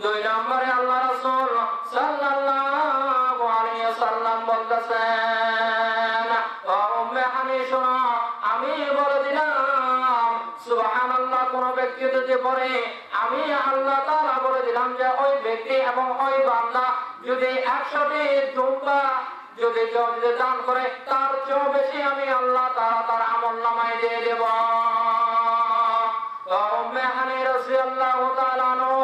2 নম্বরে আল্লাহ রাসূল সাল্লাল্লাহু আলাইহি ওয়াসাল্লাম বলতেছেন ও উম্মে হানি শোনো আমি বলে দিলাম সুবহানাল্লাহ কোন ব্যক্তি যদি পড়ে আমি আল্লাহ তাআলা বলে দিলাম যে ওই ব্যক্তি এবং ওই বান্দা যদি 100টি দুম্বা যদি দান করে তার চেয়ে বেশি আমি আল্লাহ তাআলা তার আমলনামায় দিয়ে দেব। উম্মে হানি রাদিয়াল্লাহু তাআলা আনহু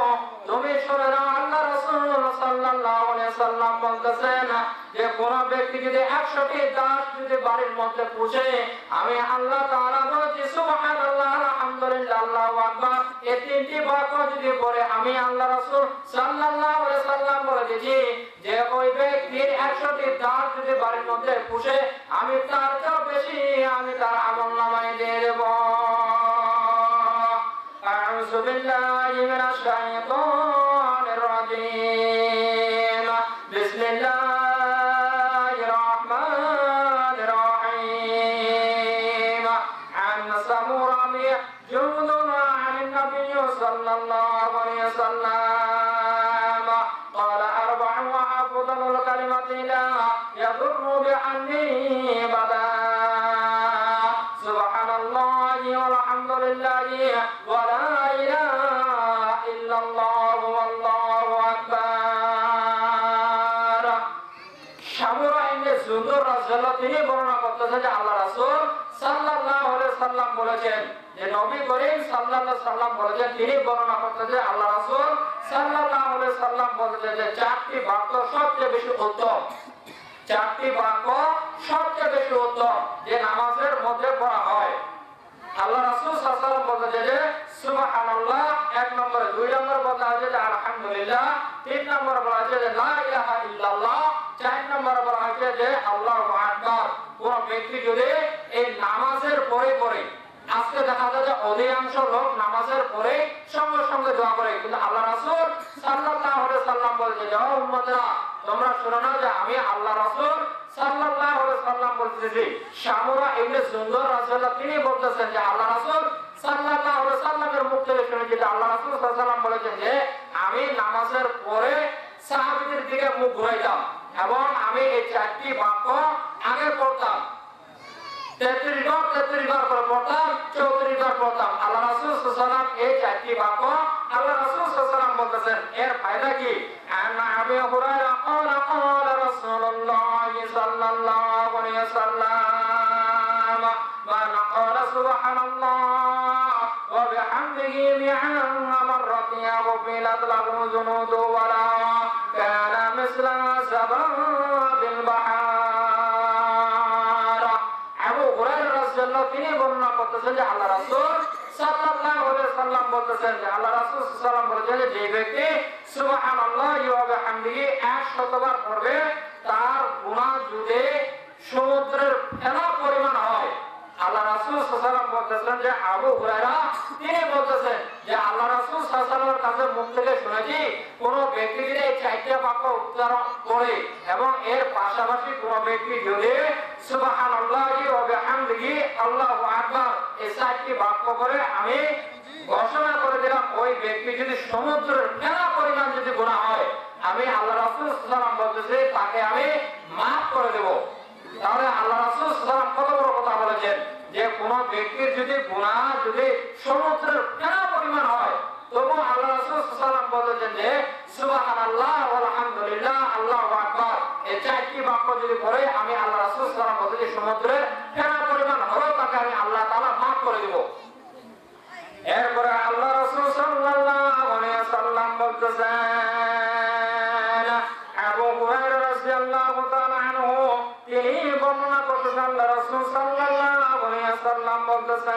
তুমি শুনে নাও আল্লাহ রাসূল সাল্লাল্লাহু আলাইহি ওয়াসাল্লাম বলতেছেন যে কোন ব্যক্তি যদি 100টি দাস যদি বাড়ির মধ্যে পুষে আমি আল্লাহ তাআলা বলছি সুবহানাল্লাহ আলহামদুলিল্লাহ আল্লাহু আকবার এই তিনটি বাক্য যদি পড়ে আমি আল্লাহ রাসূল সাল্লাল্লাহু আলাইহি ওয়াসাল্লাম বলে দিয়েছি যে ওই ব্যক্তির 100টি দাস যদি বাড়ির মধ্যে পুষে আমি তার চেয়ে বেশি আমি তার আমলনামায় দিয়ে দেব। أعوذ بالله من الشيطان الرجيم بسم الله الرحمن الرحيم عن سمرة جند عن النبي صلى الله عليه وسلم قال 4 أفضل الكلمات لا يضر بعني بدا سبحان الله والحمد لله ولا إله إلا الله والله أكبر। সামুরা ইবনে জুনদুর রাদিয়াল্লাহু তিনি বর্ণনা করতেছেন যে আল্লাহ রাসূল সাল্লাল্লাহু আলাইহি সাল্লাম বলেছেন যে নবী করিম সাল্লাল্লাহু আলাইহি সাল্লাম বলেছেন তিনি বর্ণনা করতেছেন যে আল্লাহ রাসূল সাল্লাল্লাহু আলাইহি সাল্লাম বলেছেন যে 4টি বাক্য সবচেয়ে বেশি উত্তম, 4টি বাক্য সবচেয়ে বেশি উত্তম যে নামাজের মধ্যে পড়া হয়। আল্লাহ রাসূল সাল্লাল্লাহু আলাইহি ওয়াসাল্লাম বলেছেন যে সুবহানাল্লাহ 1 নম্বরে, 2 নম্বরে বলা আছে যে আলহামদুলিল্লাহ, 3 নম্বরে বলা আছে যে লা ইলাহা ইল্লাল্লাহ, 4 নম্বরে বলা আছে যে আল্লাহু আকবার। কোন ব্যক্তি যদি এই নামাজের পরে আজকে দেখা যায় যে অধিকাংশ লোক নামাজের পরে সঙ্গে সঙ্গে দোয়া করে, কিন্তু আল্লাহ রাসূল সাল্লাল্লাহু আলাইহি সাল্লাম বলেছে যে উম্মতরা তোমরা শুনো না যে আমি আল্লাহ রাসূল সাল্লাল্লাহু আলাইহি সাল্লাম বলতেছি। সামুরা ইবনে জুনদুর রাদিয়াল্লাহু তিনি বলতেছেন যে আল্লাহ রাসূল সাল্লাল্লাহু আলাইহি সাল্লামের মুখ থেকে শুনেছি যে আল্লাহ রাসূল সাল্লাল্লাহু আলাইহি সাল্লাম বলেছেন যে আমি নামাজের পরে সাহাবীদের দিকে মুখ ঘুরাইতাম এবং আমি এই চারটি বাক্য আগে পড়তাম, 33 বার করে পড়তাম, 34 বার পড়তাম। আল্লাহ রাসূল সাল্লাল্লাহু আলাইহি ওয়াসাল্লাম এই চারটি বাক্য আল্লাহ রাসূল সাল্লাল্লাহু আলাইহি ওয়াসাল্লাম বলতেছেন। এর ফায়দা কি? আনা আবি হুরায়রা ক্বালা ক্বালা রাসূলুল্লাহ সাল্লাল্লাহু আলাইহি ওয়াসাল্লাম মান ক্বালা সুবহানাল্লাহ ওয়া বিহামদিহি মি'আ মাররাতিন গফিরাত লাহু যুনুদু ওয়া লা কানা মিসলা যাবাবিল বাহার। আবু হুরায়রা রাদিয়াল্লাহু তিনি বর্ণনা করতেছেন যে আল্লাহ রাসূল সাল্লাল্লাহু আলাইহি সাল্লাম বলতেছেন যে আল্লাহ রাসূল সাল্লাল্লাহু আলাইহি সাল্লাম বলেছেন যে ব্যক্তি সুবহানাল্লাহি ওয়া বিহামদিহি 100 বার পড়বে তার গুনাহ যদি সমুদ্রের ফেনা পরিমাণ হয়। আল্লাহ রাসূল সাল্লাল্লাহু আলাইহি সাল্লাম বলতেছেন যে আবু হুরায়রা তিনি বলতেছেন যে আল্লাহ রাসূল সাল্লাল্লাহু আলাইহি সাল্লামের কাছে মুখ থেকে শুনেছি কোন ব্যক্তি যদি এই চারটি বাক্য উচ্চারণ করে এবং এর পাশাপাশি কোন ব্যক্তি যদি সুবহানাল্লাহি ওয়া বিহামদিহি আল্লাহু আকবার এই চারটি বাক্য করে আমি ঘোষণা করে দিলাম ওই ব্যক্তি যদি সমুদ্রের ফেনা পরিমাণ যদি গুনাহ হয় আমি আল্লাহ রাসূল সাল্লাল্লাহু আলাইহি সাল্লাম বলতেছি তাকে আমি maaf করে দেব। তাহলে আল্লাহ রাসূল সাল্লাল্লাহু আলাইহি সাল্লাম কত বড় কথা বলেছেন যে কোন ব্যক্তির যদি গুনাহ যদি সমুদ্রের ফেনা পরিমাণ হয় তবু আল্লাহ রাসূল সাল্লাল্লাহু আলাইহি সাল্লাম বলেছেন যে সুবহানাল্লাহ ওয়াল হামদুলিল্লাহ আল্লাহু আকবার এই চারটি বাক্য যদি পড়ে আমি আল্লাহ রাসূল সাল্লাল্লাহু আলাইহি সাল্লাম বলেছি সমুদ্রের ফেনা পরিমাণ হলো তাকে আমি আল্লাহ তাআলা maaf করে দেব। এরপরে আল্লাহ রাসূল সাল্লাল্লাহু আলাইহি সাল্লাম বলতেছেন আবু হুরায়রা রাদিয়াল্লাহু তাআলা আনহু তিনি বর্ণনা করতেছেন আল্লাহ রাসূল সাল্লাল্লাহু আলাইহি সাল্লাম বলতেছেন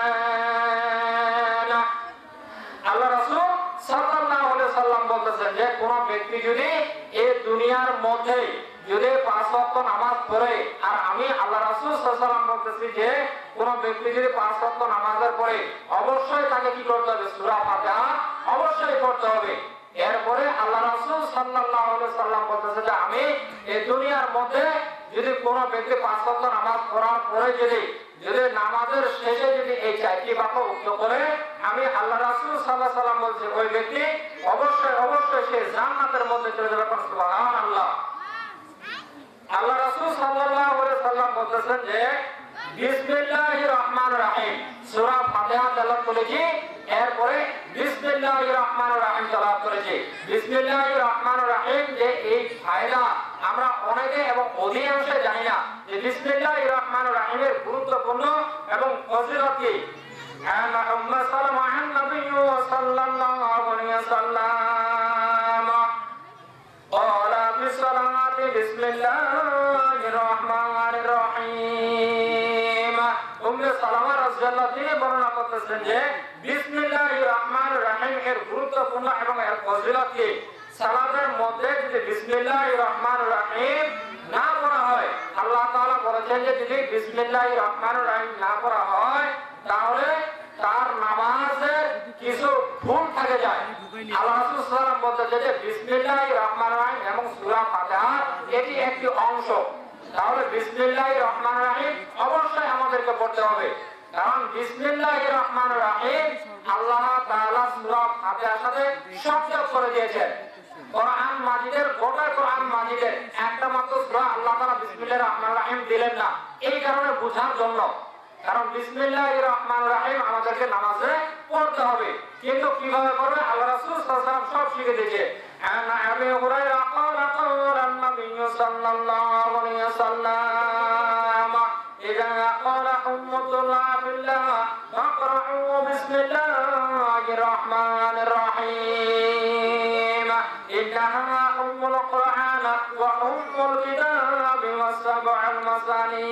আল্লাহ রাসূল সাল্লাল্লাহু আলাইহি সাল্লাম বলতেছেন যে কোন ব্যক্তি যদি এই দুনিয়ার মধ্যে যদি 5 ওয়াক্ত নামাজ পড়ে আর আমি আল্লাহ রাসূল সাল্লাল্লাহু আলাইহি সাল্লাম বলতেছি যে কোন ব্যক্তি যদি 5 ওয়াক্ত নামাজের পরে অবশ্যই তাকে কি করতে হবে? সূরা ফাতিহা অবশ্যই পড়তে হবে। এরপরে আল্লাহ রাসূল সাল্লাল্লাহু আলাইহি সাল্লাম বলতেছে যে আমি এই দুনিয়ার মধ্যে যদি কোন ব্যক্তি 5 ওয়াক্ত নামাজ পড়ার পরে যদি নামাজের শেষে যদি এই চারটি বাক্য উক্ত করে আমি আল্লাহ রাসূল সাল্লাল্লাহু আলাইহি সাল্লাম বলছি ওই ব্যক্তি অবশ্যই সে জান্নাতের মধ্যে চলে যাবে। সুবহানাল্লাহ। আল্লাহ রাসূল সাল্লাল্লাহু আলাইহি সাল্লাম বলতেছেন যে বিসমিল্লাহির রহমানির রহিম সূরা ফাতিহা তেলাওয়াত করেছি, এরপরে বিসমিল্লাহির রহমানির রহিম তেলাওয়াত করেছি। বিসমিল্লাহির রহমানির রহিম যে এই ফায়দা আমরা অনেকে এবং অধিকাংশে জানি না যে বিসমিল্লাহির রহমানির রহিমের গুরুত্বপূর্ণ এবং ফজিলত কি। আনা উম্মে সালামা আন নবী সাল্লাল্লাহু আলাইহি ওয়াসাল্লাম قال بالصلاة بسم الله الرحمن الرحيم উম্মে সালামা রাদিয়াল্লাহু তিনি বর্ণনা করতেছেন যে বিসমিল্লাহির রহমানির রহিম এর গুরুত্বপূর্ণ এবং এর ফজিলত কি। সালাতের মধ্যে যদি বিসমিল্লাহির রহমানির রহিম না পড়া হয় আল্লাহ তাআলা বলেছেন যে যদি বিসমিল্লাহির রহমানির রহিম না পড়া হয় তাহলে তার নামাজের কিছু ভুল থেকে যায়। আল্লাহ রাসূল সাল্লাল্লাহু আলাইহি ওয়াসাল্লাম বলতেছেন যে বিসমিল্লাহির রহমানির রহিম এবং সূরা ফাতিহা এটি একটি অংশ। তাহলে বিসমিল্লাহির রহমানির রহিম অবশ্যই আমাদেরকে পড়তে হবে, কারণ বিসমিল্লাহির রহমানির রহিম আল্লাহ তাআলা সূরা ফাতিহার সাথে সংযোগ করে দিয়েছেন। কোরআন মাজিদের গোটা কোরআন মাজিদের একটা মাত্র সূরা আল্লাহ তাআলা বিসমিল্লাহির রহমানির রহিম দিলেন না, এই কারণে বোঝার জন্য। কারণ বিসমিল্লাহির রহমানির রহিম আমাদেরকে নামাজে পড়তে হবে, কিন্তু কিভাবে পড়বে আল্লাহ রাসূল সাল্লাল্লাহু আলাইহি ওয়াসাল্লাম সব শিখিয়ে দিয়েছে। আনা আবি হুরায়রা ক্বালা ক্বালা নবী সাল্লাল্লাহু আলাইহি ওয়াসাল্লাম ইযা ক্বালা উম্মাতুল্লাহ বিল্লাহ ফাকরাউ বিসমিল্লাহির রহমানির রহিম ইন্নাহা উম্মুল কুরআন ওয়া উম্মুল কিতাব ওয়া সাবউল মাসানি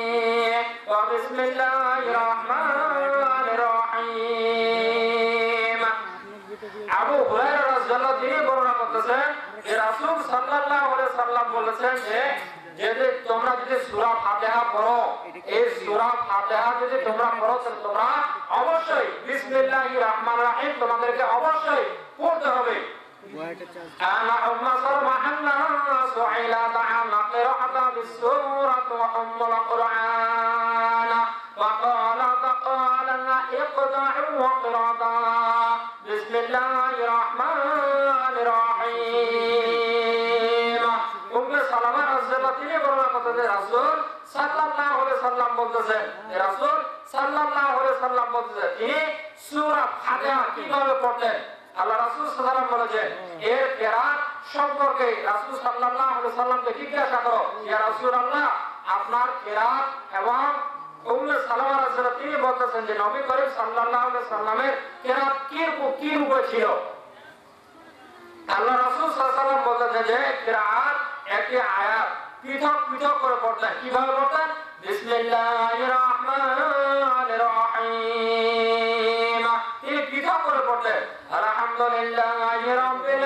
ওয়া বিসমিল্লাহির রহমানির রহিম। আবু হুরায়রা রাদিয়াল্লাহু তিনি বর্ণনা করতেছেন যে রাসূল সাল্লাল্লাহু আলাইহি সাল্লাম বলেছেন যে যে তোমরা যদি সূরা ফাতিহা পড়ো, এই সূরা ফাতিহা যদি তোমরা পড়ো তাহলে তোমরা অবশ্যই বিসমিল্লাহির রহমানির রহিম তোমাদেরকে অবশ্যই পড়তে হবে। أنا أم سلمة أنها سئلت عن قراءة بالسورة وأم القرآن فقالت قال اقطعوا وقراءة بسم الله الرحمن الرحيم أم سلمة তিনি বর্ণনা করতেছেন রাসূল সাল্লাল্লাহু আলাইহি সাল্লাম বলতেছেন, রাসূল সাল্লাল্লাহু আলাইহি সাল্লাম বলতেছেন তিনি সূরা ফাতিহা কিভাবে পড়তেন। আল্লাহ রাসূল সাল্লাল্লাহু আলাইহি সাল্লাম বলেছেন এর কেরাত সম্পর্কে রাসূল সাল্লাল্লাহু আলাইহি সাল্লামকে জিজ্ঞাসা করো, ইয়া রাসূলুল্লাহ আপনার কেরাত এবং উম্মে সালামা রাদিয়াল্লাহু তিনি বলতেছেন যে নবী করিম সাল্লাল্লাহু আলাইহি সাল্লামের কেরাত কি রূপে ছিল। আল্লাহ রাসূল সাল্লাল্লাহু আলাইহি সাল্লাম বলতেছেন যে কেরাত একটি আয়াত পৃথক পৃথক করে পড়তেন। কিভাবে পড়তেন? বিসমিল্লাহির রহমানির রহিম তিনি পৃথক করে পড়তেন। আলহামদুলিল্লাহি রাব্বিল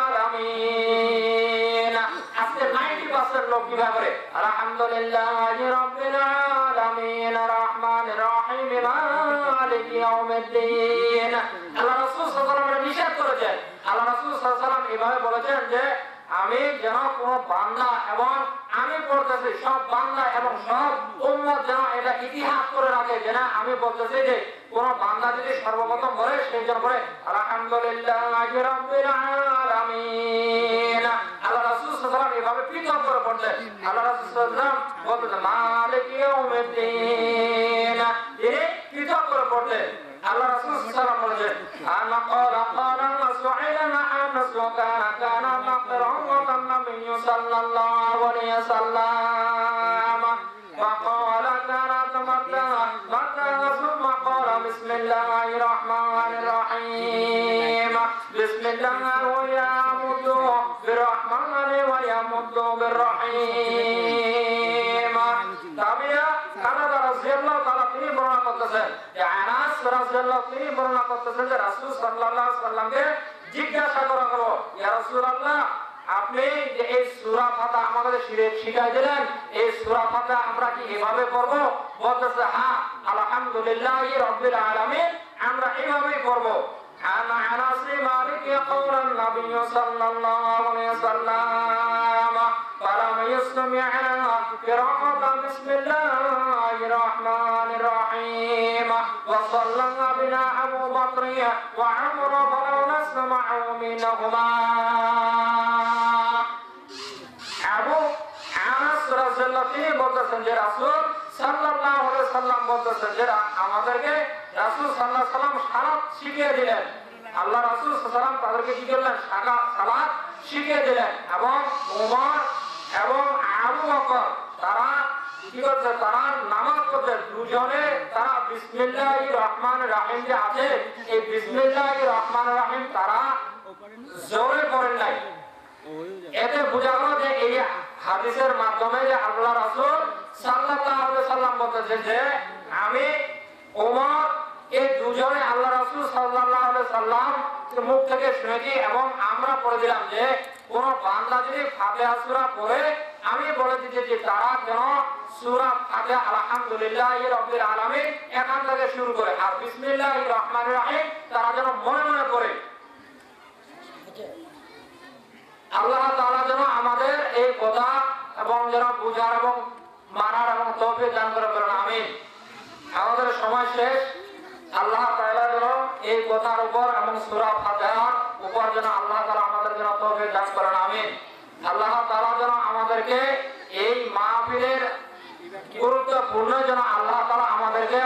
আলামিন আজকে 90% লোক কিভাবে করে আলহামদুলিল্লাহি রাব্বিল আলামিন রহমানির রহিম মালিকি ইয়াউমিদ্দিন। আল্লাহ রাসূল সাল্লাল্লাহু আলাইহি ওয়াসাল্লাম নিষেধ করেছেন। আল্লাহ রাসূল সাল্লাল্লাহু আলাইহি ওয়াসাল্লাম এভাবে বলেছেন যে আমি যেন কোন বান্দা এবং আমি বলতেছি সব বান্দা এবং সব উম্মত যেন এটা ইতিহাস করে রাখে যে না আমি বলতেছি যে কোন বান্দা যদি সর্বপ্রথম বলে সেই জন্য বলে আলহামদুলিল্লাহি রাব্বিল আলামিন। আল্লাহ রাসূল সাল্লাল্লাহু আলাইহি ওয়াসাল্লাম এভাবে পৃথক করে পড়তেন। আল্লাহ রাসূল সাল্লাল্লাহু আলাইহি ওয়াসাল্লাম বলতেন মালিকি ইয়াউমিদ্দিন তিনি পৃথক করে পড়তেন। আল্লাহ রাসূল সাল্লাল্লাহু আলাইহি ওয়াসাল্লাম বলেছেন আনা ক্বালা সুআইলা আনাস কানা নাকরা'u النبي صلى الله عليه وسلم فقال كانت مكة ثم قال بسم الله الرحمن الرحيم بسم الله ويمد بالرحمن ويمد بالرحيم তাবিয়া কানাদা রাদিয়াল্লাহু তাআলা তিনি বর্ণনা করতেছেন যে আনাস রাদিয়াল্লাহু তিনি বর্ণনা করতেছেন যে রাসূল সাল্লাল্লাহু আলাইহি ওয়াসাল্লামকে জিজ্ঞাসা করা হলো ইয়া রাসূলুল্লাহ আপনি যে এই সূরা ফাতিহা আমাদের শিখাই দিলেন এই সূরা ফাতিহা আমরা কি এভাবে পড়ব? বলতেছে হ্যাঁ আলহামদুলিল্লাহি রাব্বিল আলামিন আমরা এইভাবেই পড়ব। আনা আনাস মালিক ইয়াকুল নবী সাল্লাল্লাহু আলাইহি ওয়াসাল্লাম ফালাম ইয়াসমি'না কিরাআত বিসমিল্লাহির রহমানির রহিম ওয়া সাল্লাল্লাহু বিনা আবু বকর ওয়া উমর ফালাম নাসমা'ু মিনহুমা। আবু আনাস রাদিয়াল্লাহু তিনি বলতেছেন যে রাসূল সাল্লাল্লাহু আলাইহি ওয়াসাল্লাম বলতেছেন যে আমাদেরকে রাসূল সাল্লাল্লাহু আলাইহি ওয়াসাল্লাম সালাত শিখিয়ে দিলেন। আল্লাহ রাসূল সাল্লাল্লাহু আলাইহি ওয়াসাল্লাম তাদেরকে কি করলেন? সালাত শিখিয়ে দিলেন এবং ওমর এবং আবু বকর তারা কি করছে? তারা নামাজ পড়ছে দুজনে তারা বিসমিল্লাহির রহমানির রহিম যে আছে এই বিসমিল্লাহির রহমানির রহিম তারা জোরে পড়েন নাই। এতে বোঝা গেল যে এই হাদিসের মাধ্যমে যে আল্লাহ রাসূল সাল্লাল্লাহু আলাইহি ওয়াসাল্লাম বলতেছেন যে আমি ওমর এই দুজনে আল্লাহ রাসূল সাল্লাল্লাহু আলাইহি ওয়াসাল্লাম মুখ থেকে শুনেছি এবং আমরা পড়ে দিলাম যে কোন বান্দা যদি ফাতিহা সূরা পড়ে আমি বলে দিচ্ছি যে তারা যেন সূরা ফাতিহা আলহামদুলিল্লাহি রাব্বিল আলামিন এখান থেকে শুরু করে আর বিসমিল্লাহির রহমানির রহিম তারা যেন মনে মনে পড়ে। আল্লাহ তাআলা যেন আমাদের এই কথা এবং যেন বুঝার এবং মানার এবং তৌফিক দান করে বলেন আমিন। আমাদের সময় শেষ। আল্লাহ তাআলা যেন এই কথার উপর এবং সূরা ফাতিহার উপর যেন আল্লাহ তাআলা আমাদের যেন তৌফিক দান করেন আমিন। আল্লাহ তাআলা যেন আমাদেরকে এই মাহফিলের গুরুত্বপূর্ণ যেন আল্লাহ তাআলা আমাদেরকে